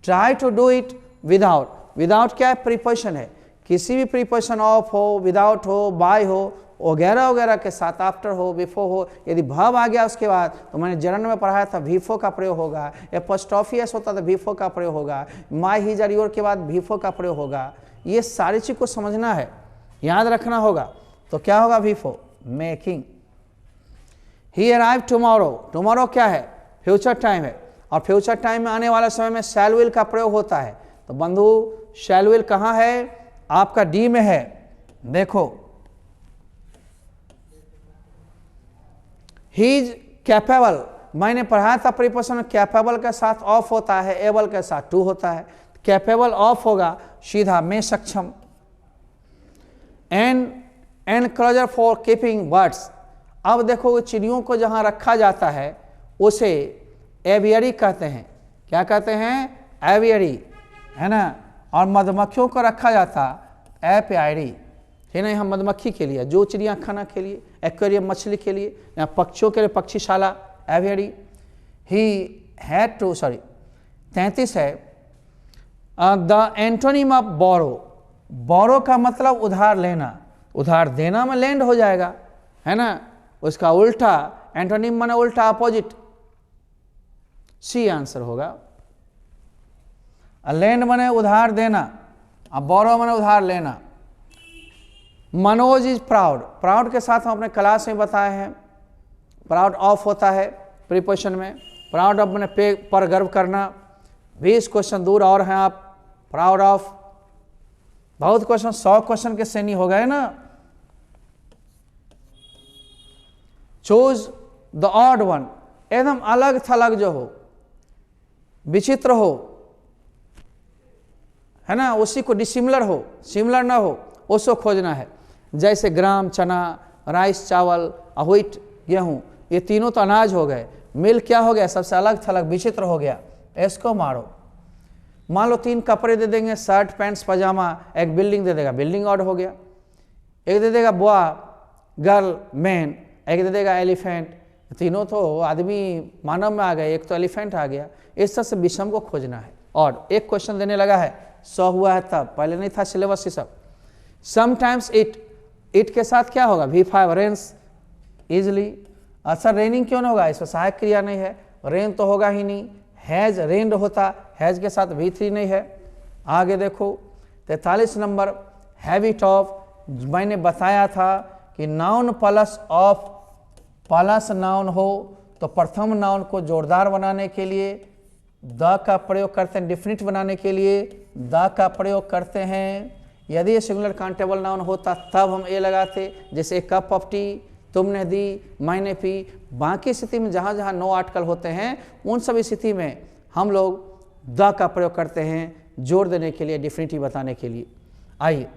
Try to do it without, without क्या है, प्रीपोजिशन है, किसी भी प्रीपोजिशन ऑफ हो, विदाउट हो, बाय हो, वगैरह वगैरह के साथ, आफ्टर हो, बिफोर हो। यदि भव आ गया उसके बाद, तो मैंने जर्नल में पढ़ाया था वीफो का प्रयोग होगा, एपोस्ट्रोफियस होता तो वीफो का प्रयोग होगा, माई हिज और योर के बाद वीफो का प्रयोग होगा। ये सारी चीज को समझना है, याद रखना होगा। तो क्या होगा, वीफो, making. He arrive tomorrow, tomorrow क्या है, फ्यूचर टाइम है, और फ्यूचर टाइम में आने वाला समय में शैल विल का प्रयोग होता है। तो बंधु शैल विल कहाँ है, आपका डी में है, देखो। ही इज कैपेबल, मैंने पढ़ाया था प्रीपोजिशन कैपेबल के साथ ऑफ होता है, एबल के साथ टू होता है। कैपेबल ऑफ होगा सीधा में सक्षम। एनकरेजर फॉर कीपिंग बर्ड्स, अब देखो चिड़ियों को जहां रखा जाता है उसे एवियरी कहते हैं। क्या कहते हैं, एवियरी, है ना। और मधुमक्खियों को रखा जाता एपियरी, है ना, यहाँ मधुमक्खी के लिए, जो चिड़िया खाना के लिए, एक्वेरियम मछली के लिए, यहाँ पक्षियों के लिए पक्षीशाला, aviary. He had to, sorry 33 है, the antonym of borrow, borrow का मतलब उधार लेना, उधार देना में लैंड हो जाएगा, है ना। उसका उल्टा एंटोनिम माने उल्टा, अपोजिट, सी आंसर होगा। लैंड माने उधार देना, अब बोरो माने उधार लेना। मनोज इज प्राउड, प्राउड के साथ हम अपने क्लास में बताए हैं, प्राउड ऑफ होता है प्रीपोजिशन में, प्राउड ऑफ मैंने पे पर गर्व करना। 20 क्वेश्चन दूर और हैं आप, प्राउड ऑफ, बहुत क्वेश्चन, 100 क्वेश्चन के श्रेणी हो गए ना। चूज द ऑड वन, एकदम अलग थलग जो हो, विचित्र हो, है ना, उसी को डिसिमिलर हो, सिमिलर ना हो, उसको खोजना है। जैसे ग्राम चना, राइस चावल, व्हीट गेहूँ, ये तीनों तो अनाज हो गए। मिल क्या हो गया, सबसे अलग थलग विचित्र हो गया, इसको मारो। मान लो 3 कपड़े दे देंगे, शर्ट पैंट्स पजामा, एक बिल्डिंग दे देगा, बिल्डिंग ऑड हो गया। एक दे देगा बॉय गर्ल मैन, एक दे देगा एलिफेंट, तीनों तो आदमी मानव में आ गए, एक तो एलिफेंट आ गया। इस तरह से विषम को खोजना है। और एक क्वेश्चन देने लगा है, 100 हुआ है तब, पहले नहीं था सिलेबस ये सब। समटाइम्स इट के साथ क्या होगा, V5 रेन्स इजली। अच्छा रेनिंग क्यों नहीं होगा, इसमें सहायक क्रिया नहीं है, रेन तो होगा ही नहीं। हैज रेन्ड होता, हैज के साथ V3 नहीं है। आगे देखो 43 नंबर, हैबिट ऑफ। मैंने बताया था कि noun plus of plus noun हो तो प्रथम नाउन को जोरदार बनाने के लिए द का प्रयोग करते हैं, डिफिनिट बनाने के लिए द का प्रयोग करते हैं। यदि ये सिंगुलर काउंटेबल नाउन होता तब हम ए लगाते, जैसे कप ऑफ टी, तुमने दी, मैंने पी। बाकी स्थिति में जहाँ जहाँ नो आर्टिकल होते हैं उन सभी स्थिति में हम लोग द का प्रयोग करते हैं जोर देने के लिए, डिफिनिटिव बताने के लिए। आइए,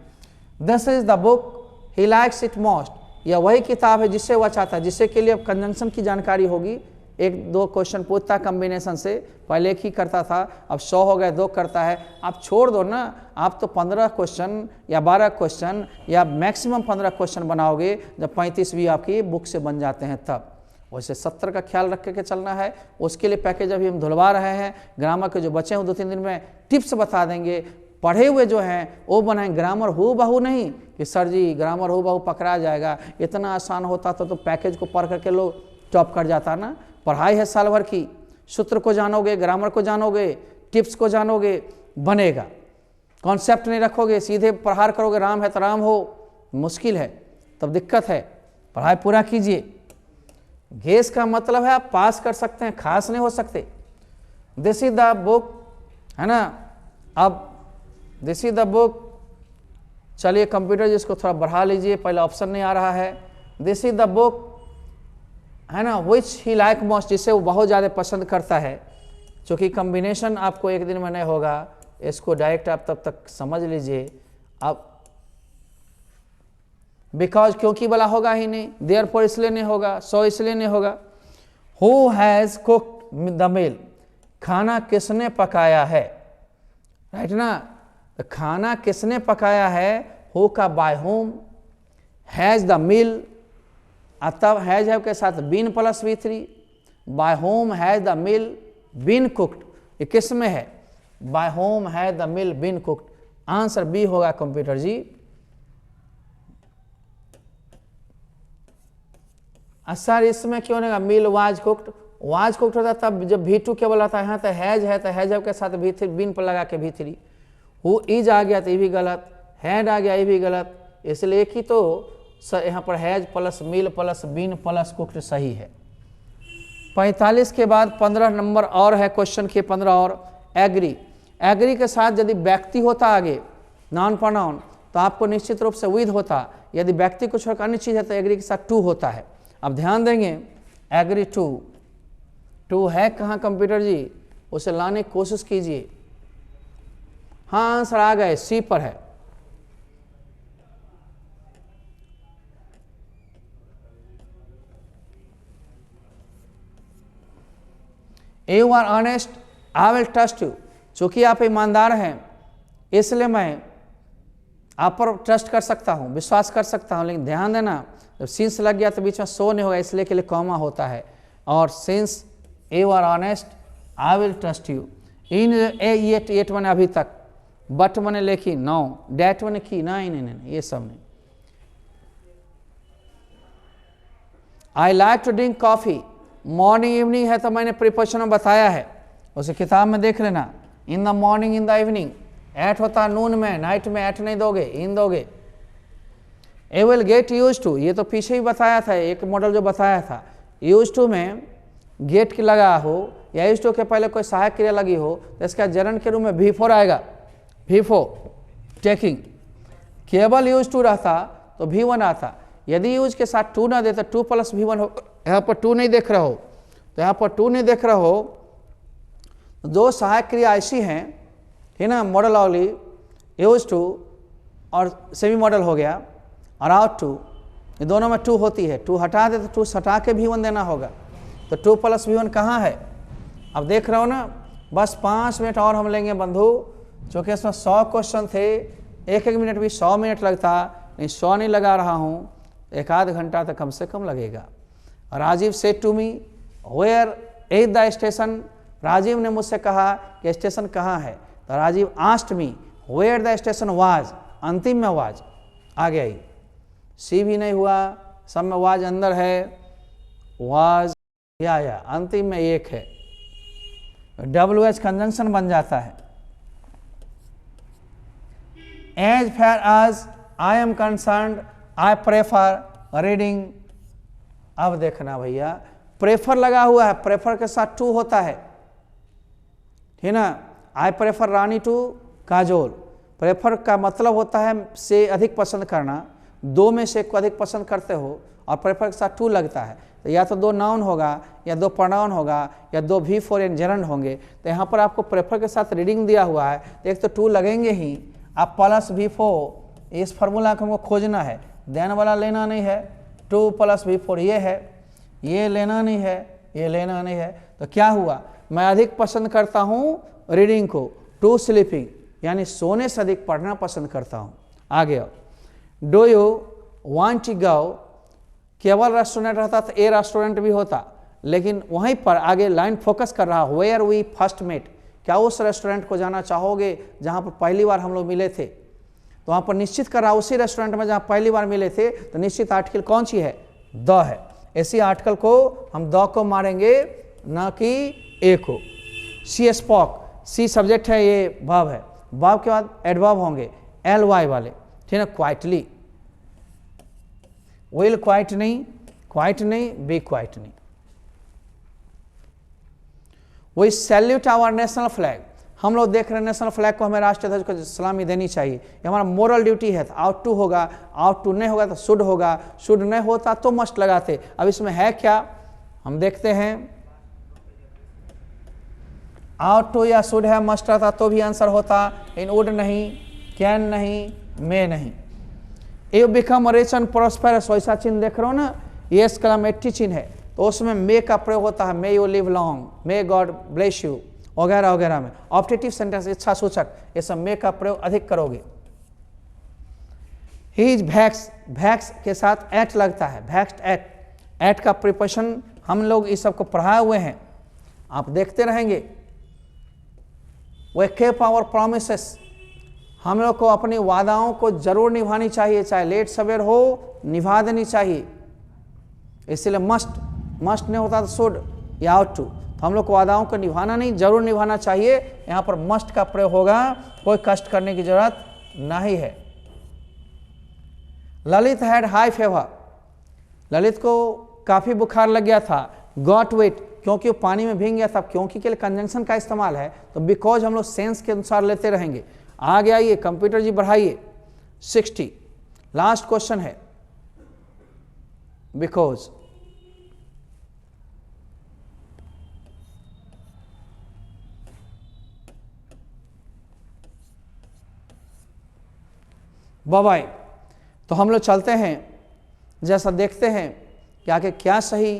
this is the book he likes it most. यह वही किताब है जिससे वह चाहता है, जिससे के लिए अब कंजंक्शन की जानकारी होगी। 1-2 क्वेश्चन पूछता कम्बिनेशन से, पहले एक ही करता था, अब 100 हो गए 2 करता है। आप छोड़ दो ना, आप तो 15 क्वेश्चन या 12 क्वेश्चन या मैक्सिमम 15 क्वेश्चन बनाओगे, जब 35 भी आपकी बुक से बन जाते हैं तब। वैसे 70 का ख्याल रख के चलना है। उसके लिए पैकेज अभी हम धुलवा रहे हैं। ग्रामर के जो बचे हैं 2-3 दिन में टिप्स बता देंगे। पढ़े हुए जो हैं वो बनाएं, ग्रामर हो बहू नहीं कि सर जी ग्रामर हो बहू पकड़ा जाएगा। इतना आसान होता तो पैकेज को पढ़ करके लोग टॉप कर जाता ना। पढ़ाई है साल भर की, सूत्र को जानोगे, ग्रामर को जानोगे, टिप्स को जानोगे, बनेगा। कॉन्सेप्ट नहीं रखोगे, सीधे प्रहार करोगे, राम है तो राम हो, मुश्किल है, तब दिक्कत है। पढ़ाई पूरा कीजिए। गेस का मतलब है आप पास कर सकते हैं, खास नहीं हो सकते। दिस इज द बुक, है ना। अब दिस इज द बुक, चलिए कंप्यूटर जिसको थोड़ा बढ़ा लीजिए, पहले ऑप्शन नहीं आ रहा है। दिस इज द बुक, है ना, विच ही लाइक मोस्ट, जिसे वो बहुत ज़्यादा पसंद करता है। चूँकि कम्बिनेशन आपको एक दिन में नहीं होगा, इसको डायरेक्ट आप तब तक समझ लीजिए। अब बिकॉज क्योंकि वाला होगा ही नहीं, देयरफॉर इसलिए नहीं होगा, सो इसलिए नहीं होगा। Who has cooked the meal, खाना किसने पकाया है, राइट ना। तो खाना किसने पकाया है, हु का by whom, has the meal, तब हैज हैव के साथ been plus V3, by whom has the meal been cooked, ये किस में है, by whom has the meal been cooked. Answer B होगा कंप्यूटर जी। सर इसमें क्यों नहीं, meal was cooked, was cooked होता तब जब V2 केवल आता है। यहाँ तो हैज है, तो हैज हैव के साथ V3 बीन पर लगा के V3। हु इज आ गया तो ये भी गलत, हैड आ गया ये भी गलत, इसलिए एक ही तो यहाँ पर has plus meal plus been plus cooked सही है। 45 के बाद 15 नंबर और है, क्वेश्चन के 15 और। एग्री, एग्री के साथ यदि व्यक्ति होता आगे नॉन प्रोनाउन तो आपको निश्चित रूप से विद होता। यदि व्यक्ति को छोड़कर अन्य चीज़ है तो एग्री के साथ टू होता है। अब ध्यान देंगे, एग्री टू है कहाँ कंप्यूटर जी, उसे लाने की कोशिश कीजिए। हाँ आंसर आ गए, सी पर है। You are honest, I will trust you. चूंकि आप ईमानदार हैं इसलिए मैं आप पर ट्रस्ट कर सकता हूं, विश्वास कर सकता हूं। लेकिन ध्यान देना, जब सिंस लग गया तो बीच में सो नहीं होगा, इसलिए के लिए कॉमा होता है। और since you are honest I will trust you. In at मैंने अभी तक, बट मैंने लेकिन, नो, डैट मैंने की, नहीं, ये सब नहीं। I like to drink coffee, morning evening है तो मैंने प्रीपोजिशन में बताया है, उसे किताब में देख लेना। In the morning, in the evening, at होता नून में, नाइट में एट नहीं दोगे, इन दोगे। ए विल गेट यूज टू, ये तो पीछे ही बताया था, एक मॉडल जो बताया था। यूज टू में गेट की लगा हो या यूज टू के पहले कोई सहायक क्रिया लगी हो तो इसका जरन के रूप में V4 आएगा, V4 टेकिंग। केवल यूज टू रहता तो V1 आता। यदि यूज के साथ टू ना देता 2 + V1 हो। यहाँ पर 2 नहीं देख रहे हो तो यहाँ पर 2 नहीं देख रहे हो, दो सहायक क्रिया ऐसी हैं, है ना, मॉडल वाली, यूज टू और सेमी मॉडल हो गया, और आउट टू, ये दोनों में 2 होती है। 2 हटा दे तो 2 हटा के V1 देना होगा, तो 2 + V1 कहाँ है? अब देख रहे हो ना, बस 5 मिनट और हम लेंगे बंधु, क्योंकि इसमें 100 क्वेश्चन थे, एक मिनट भी 100 मिनट लगता, नहीं 100 नहीं लगा रहा हूँ, 1/2 घंटा तो कम से कम लगेगा। Rajiv said to me where is the station, Rajiv ने मुझसे कहा कि स्टेशन कहाँ है, तो Rajiv asked me where the station was, अंतिम में वाज आ गया ही, सी भी नहीं हुआ, सब में वाज अंदर है, वाज या अंतिम में एक है, WH कंजंक्शन बन जाता है। As far as I am concerned I prefer reading. अब देखना भैया, प्रेफर लगा हुआ है, प्रेफर के साथ टू होता है, ठीक ना। I prefer Rani to Kajol, prefer का मतलब होता है से अधिक पसंद करना, 2 में से एक को अधिक पसंद करते हो, और प्रेफर के साथ टू लगता है, तो या तो 2 नाउन होगा, या 2 प्रोनाउन होगा, या 2 V4 एंड जेरंड होंगे। तो यहाँ पर आपको प्रेफर के साथ रीडिंग दिया हुआ है, तो एक तो 2 लगेंगे ही, आप प्लस V4, इस फार्मूला को हमको खोजना है, देन वाला लेना नहीं है, 2 + V4 ये है, ये लेना नहीं है, ये लेना नहीं है, तो क्या हुआ, मैं अधिक पसंद करता हूँ रीडिंग को, टू स्लीपिंग, यानी सोने से अधिक पढ़ना पसंद करता हूँ। आगे आओ, do you want to go, केवल रेस्टोरेंट रहता तो ए रेस्टोरेंट भी होता, लेकिन वहीं पर आगे लाइन फोकस कर रहा, वेयर वी फर्स्ट मेट, क्या उस रेस्टोरेंट को जाना चाहोगे जहाँ पर पहली बार हम लोग मिले थे, तो वहाँ पर निश्चित कर रहा उसी रेस्टोरेंट में जहाँ पहली बार मिले थे, तो निश्चित आर्टिकल कौन सी है, द है, इसी आर्टिकल को हम द को मारेंगे, ना कि ए को। सी स्पॉक, सी सब्जेक्ट है, ये वर्ब है, वर्ब के बाद एडवर्ब होंगे LY वाले, ठीक है। क्वाइटली, विल क्वाइट नहीं, क्वाइट नहीं, बी क्वाइट नहीं। We salute our national flag, हम लोग देख रहे हैं नेशनल फ्लैग को, हमें राष्ट्रीय ध्वज को सलामी देनी चाहिए, ये हमारा मोरल ड्यूटी है। आउट टू होगा, आउट टू नहीं होगा तो शुड होगा, शुड नहीं होता तो मस्ट लगाते। अब इसमें है क्या, हम देखते हैं, आउट टू या शुड है, मस्ट रहता तो भी आंसर होता, इन वुड नहीं, कैन नहीं, मे नहीं। You become rich and prosperous, वैसा चिन्ह देख रहे हो ना, यस क्लामेटिव चिन्ह है, तो उसमें मे का प्रयोग होता है, may you live long, may God bless you वगैरह वगैरह में। ऑप्टेटिव सेंटेंस, इच्छा सूचक, ये सब मे का प्रयोग अधिक करोगे। ही इज वैक्स, वैक्स के साथ एट लगता है, वैक्स्ड एट, एट का प्रिपोजिशन हम लोग इस सब को पढ़ाए हुए हैं, आप देखते रहेंगे। वे केप आवर प्रॉमिसेस, हम लोग को अपनी वादाओं को जरूर निभानी चाहिए, चाहे लेट सवेर हो, निभा देनी चाहिए। इसलिए मस्ट, मस्ट नहीं होता तो शुड या आउट टू, तो हम लोग को वादाओं को निभाना नहीं, जरूर निभाना चाहिए। यहाँ पर मस्ट का प्रयोग होगा, कोई कष्ट करने की जरूरत नहीं है। Lalit had high fever, Lalit को काफी बुखार लग गया था। गॉट वेट, क्योंकि वो पानी में भीग गया था, क्योंकि के लिए कंजंक्शन का इस्तेमाल है, तो बिकॉज हम लोग सेंस के अनुसार लेते रहेंगे। आगे आइए, कंप्यूटर जी बढ़ाइए, 60 लास्ट क्वेश्चन है, बिकॉज। बाय, तो हम लोग चलते हैं, जैसा देखते हैं कि आगे क्या सही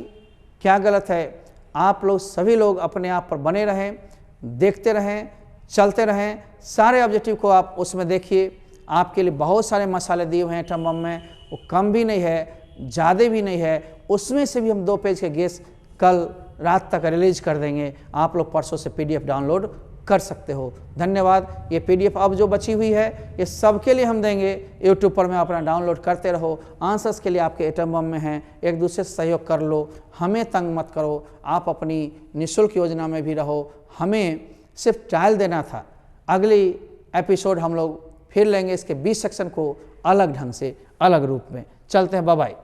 क्या गलत है। आप लोग सभी लोग अपने आप पर बने रहें, देखते रहें, चलते रहें, सारे ऑब्जेक्टिव को आप उसमें देखिए। आपके लिए बहुत सारे मसाले दिए हुए हैं एटम बम में, वो कम भी नहीं है, ज़्यादा भी नहीं है, उसमें से भी हम 2 पेज के गेस कल रात तक रिलीज कर देंगे। आप लोग परसों से PDF डाउनलोड कर सकते हो। धन्यवाद। ये PDF अब जो बची हुई है ये सबके लिए हम देंगे, यूट्यूब पर में अपना डाउनलोड करते रहो। आंसर्स के लिए आपके एटम बम में हैं, एक दूसरे से सहयोग कर लो, हमें तंग मत करो। आप अपनी निःशुल्क योजना में भी रहो, हमें सिर्फ ट्रायल देना था। अगली एपिसोड हम लोग फिर लेंगे, इसके 20 सेक्शन को अलग ढंग से, अलग रूप में। चलते हैं, बाय बाय।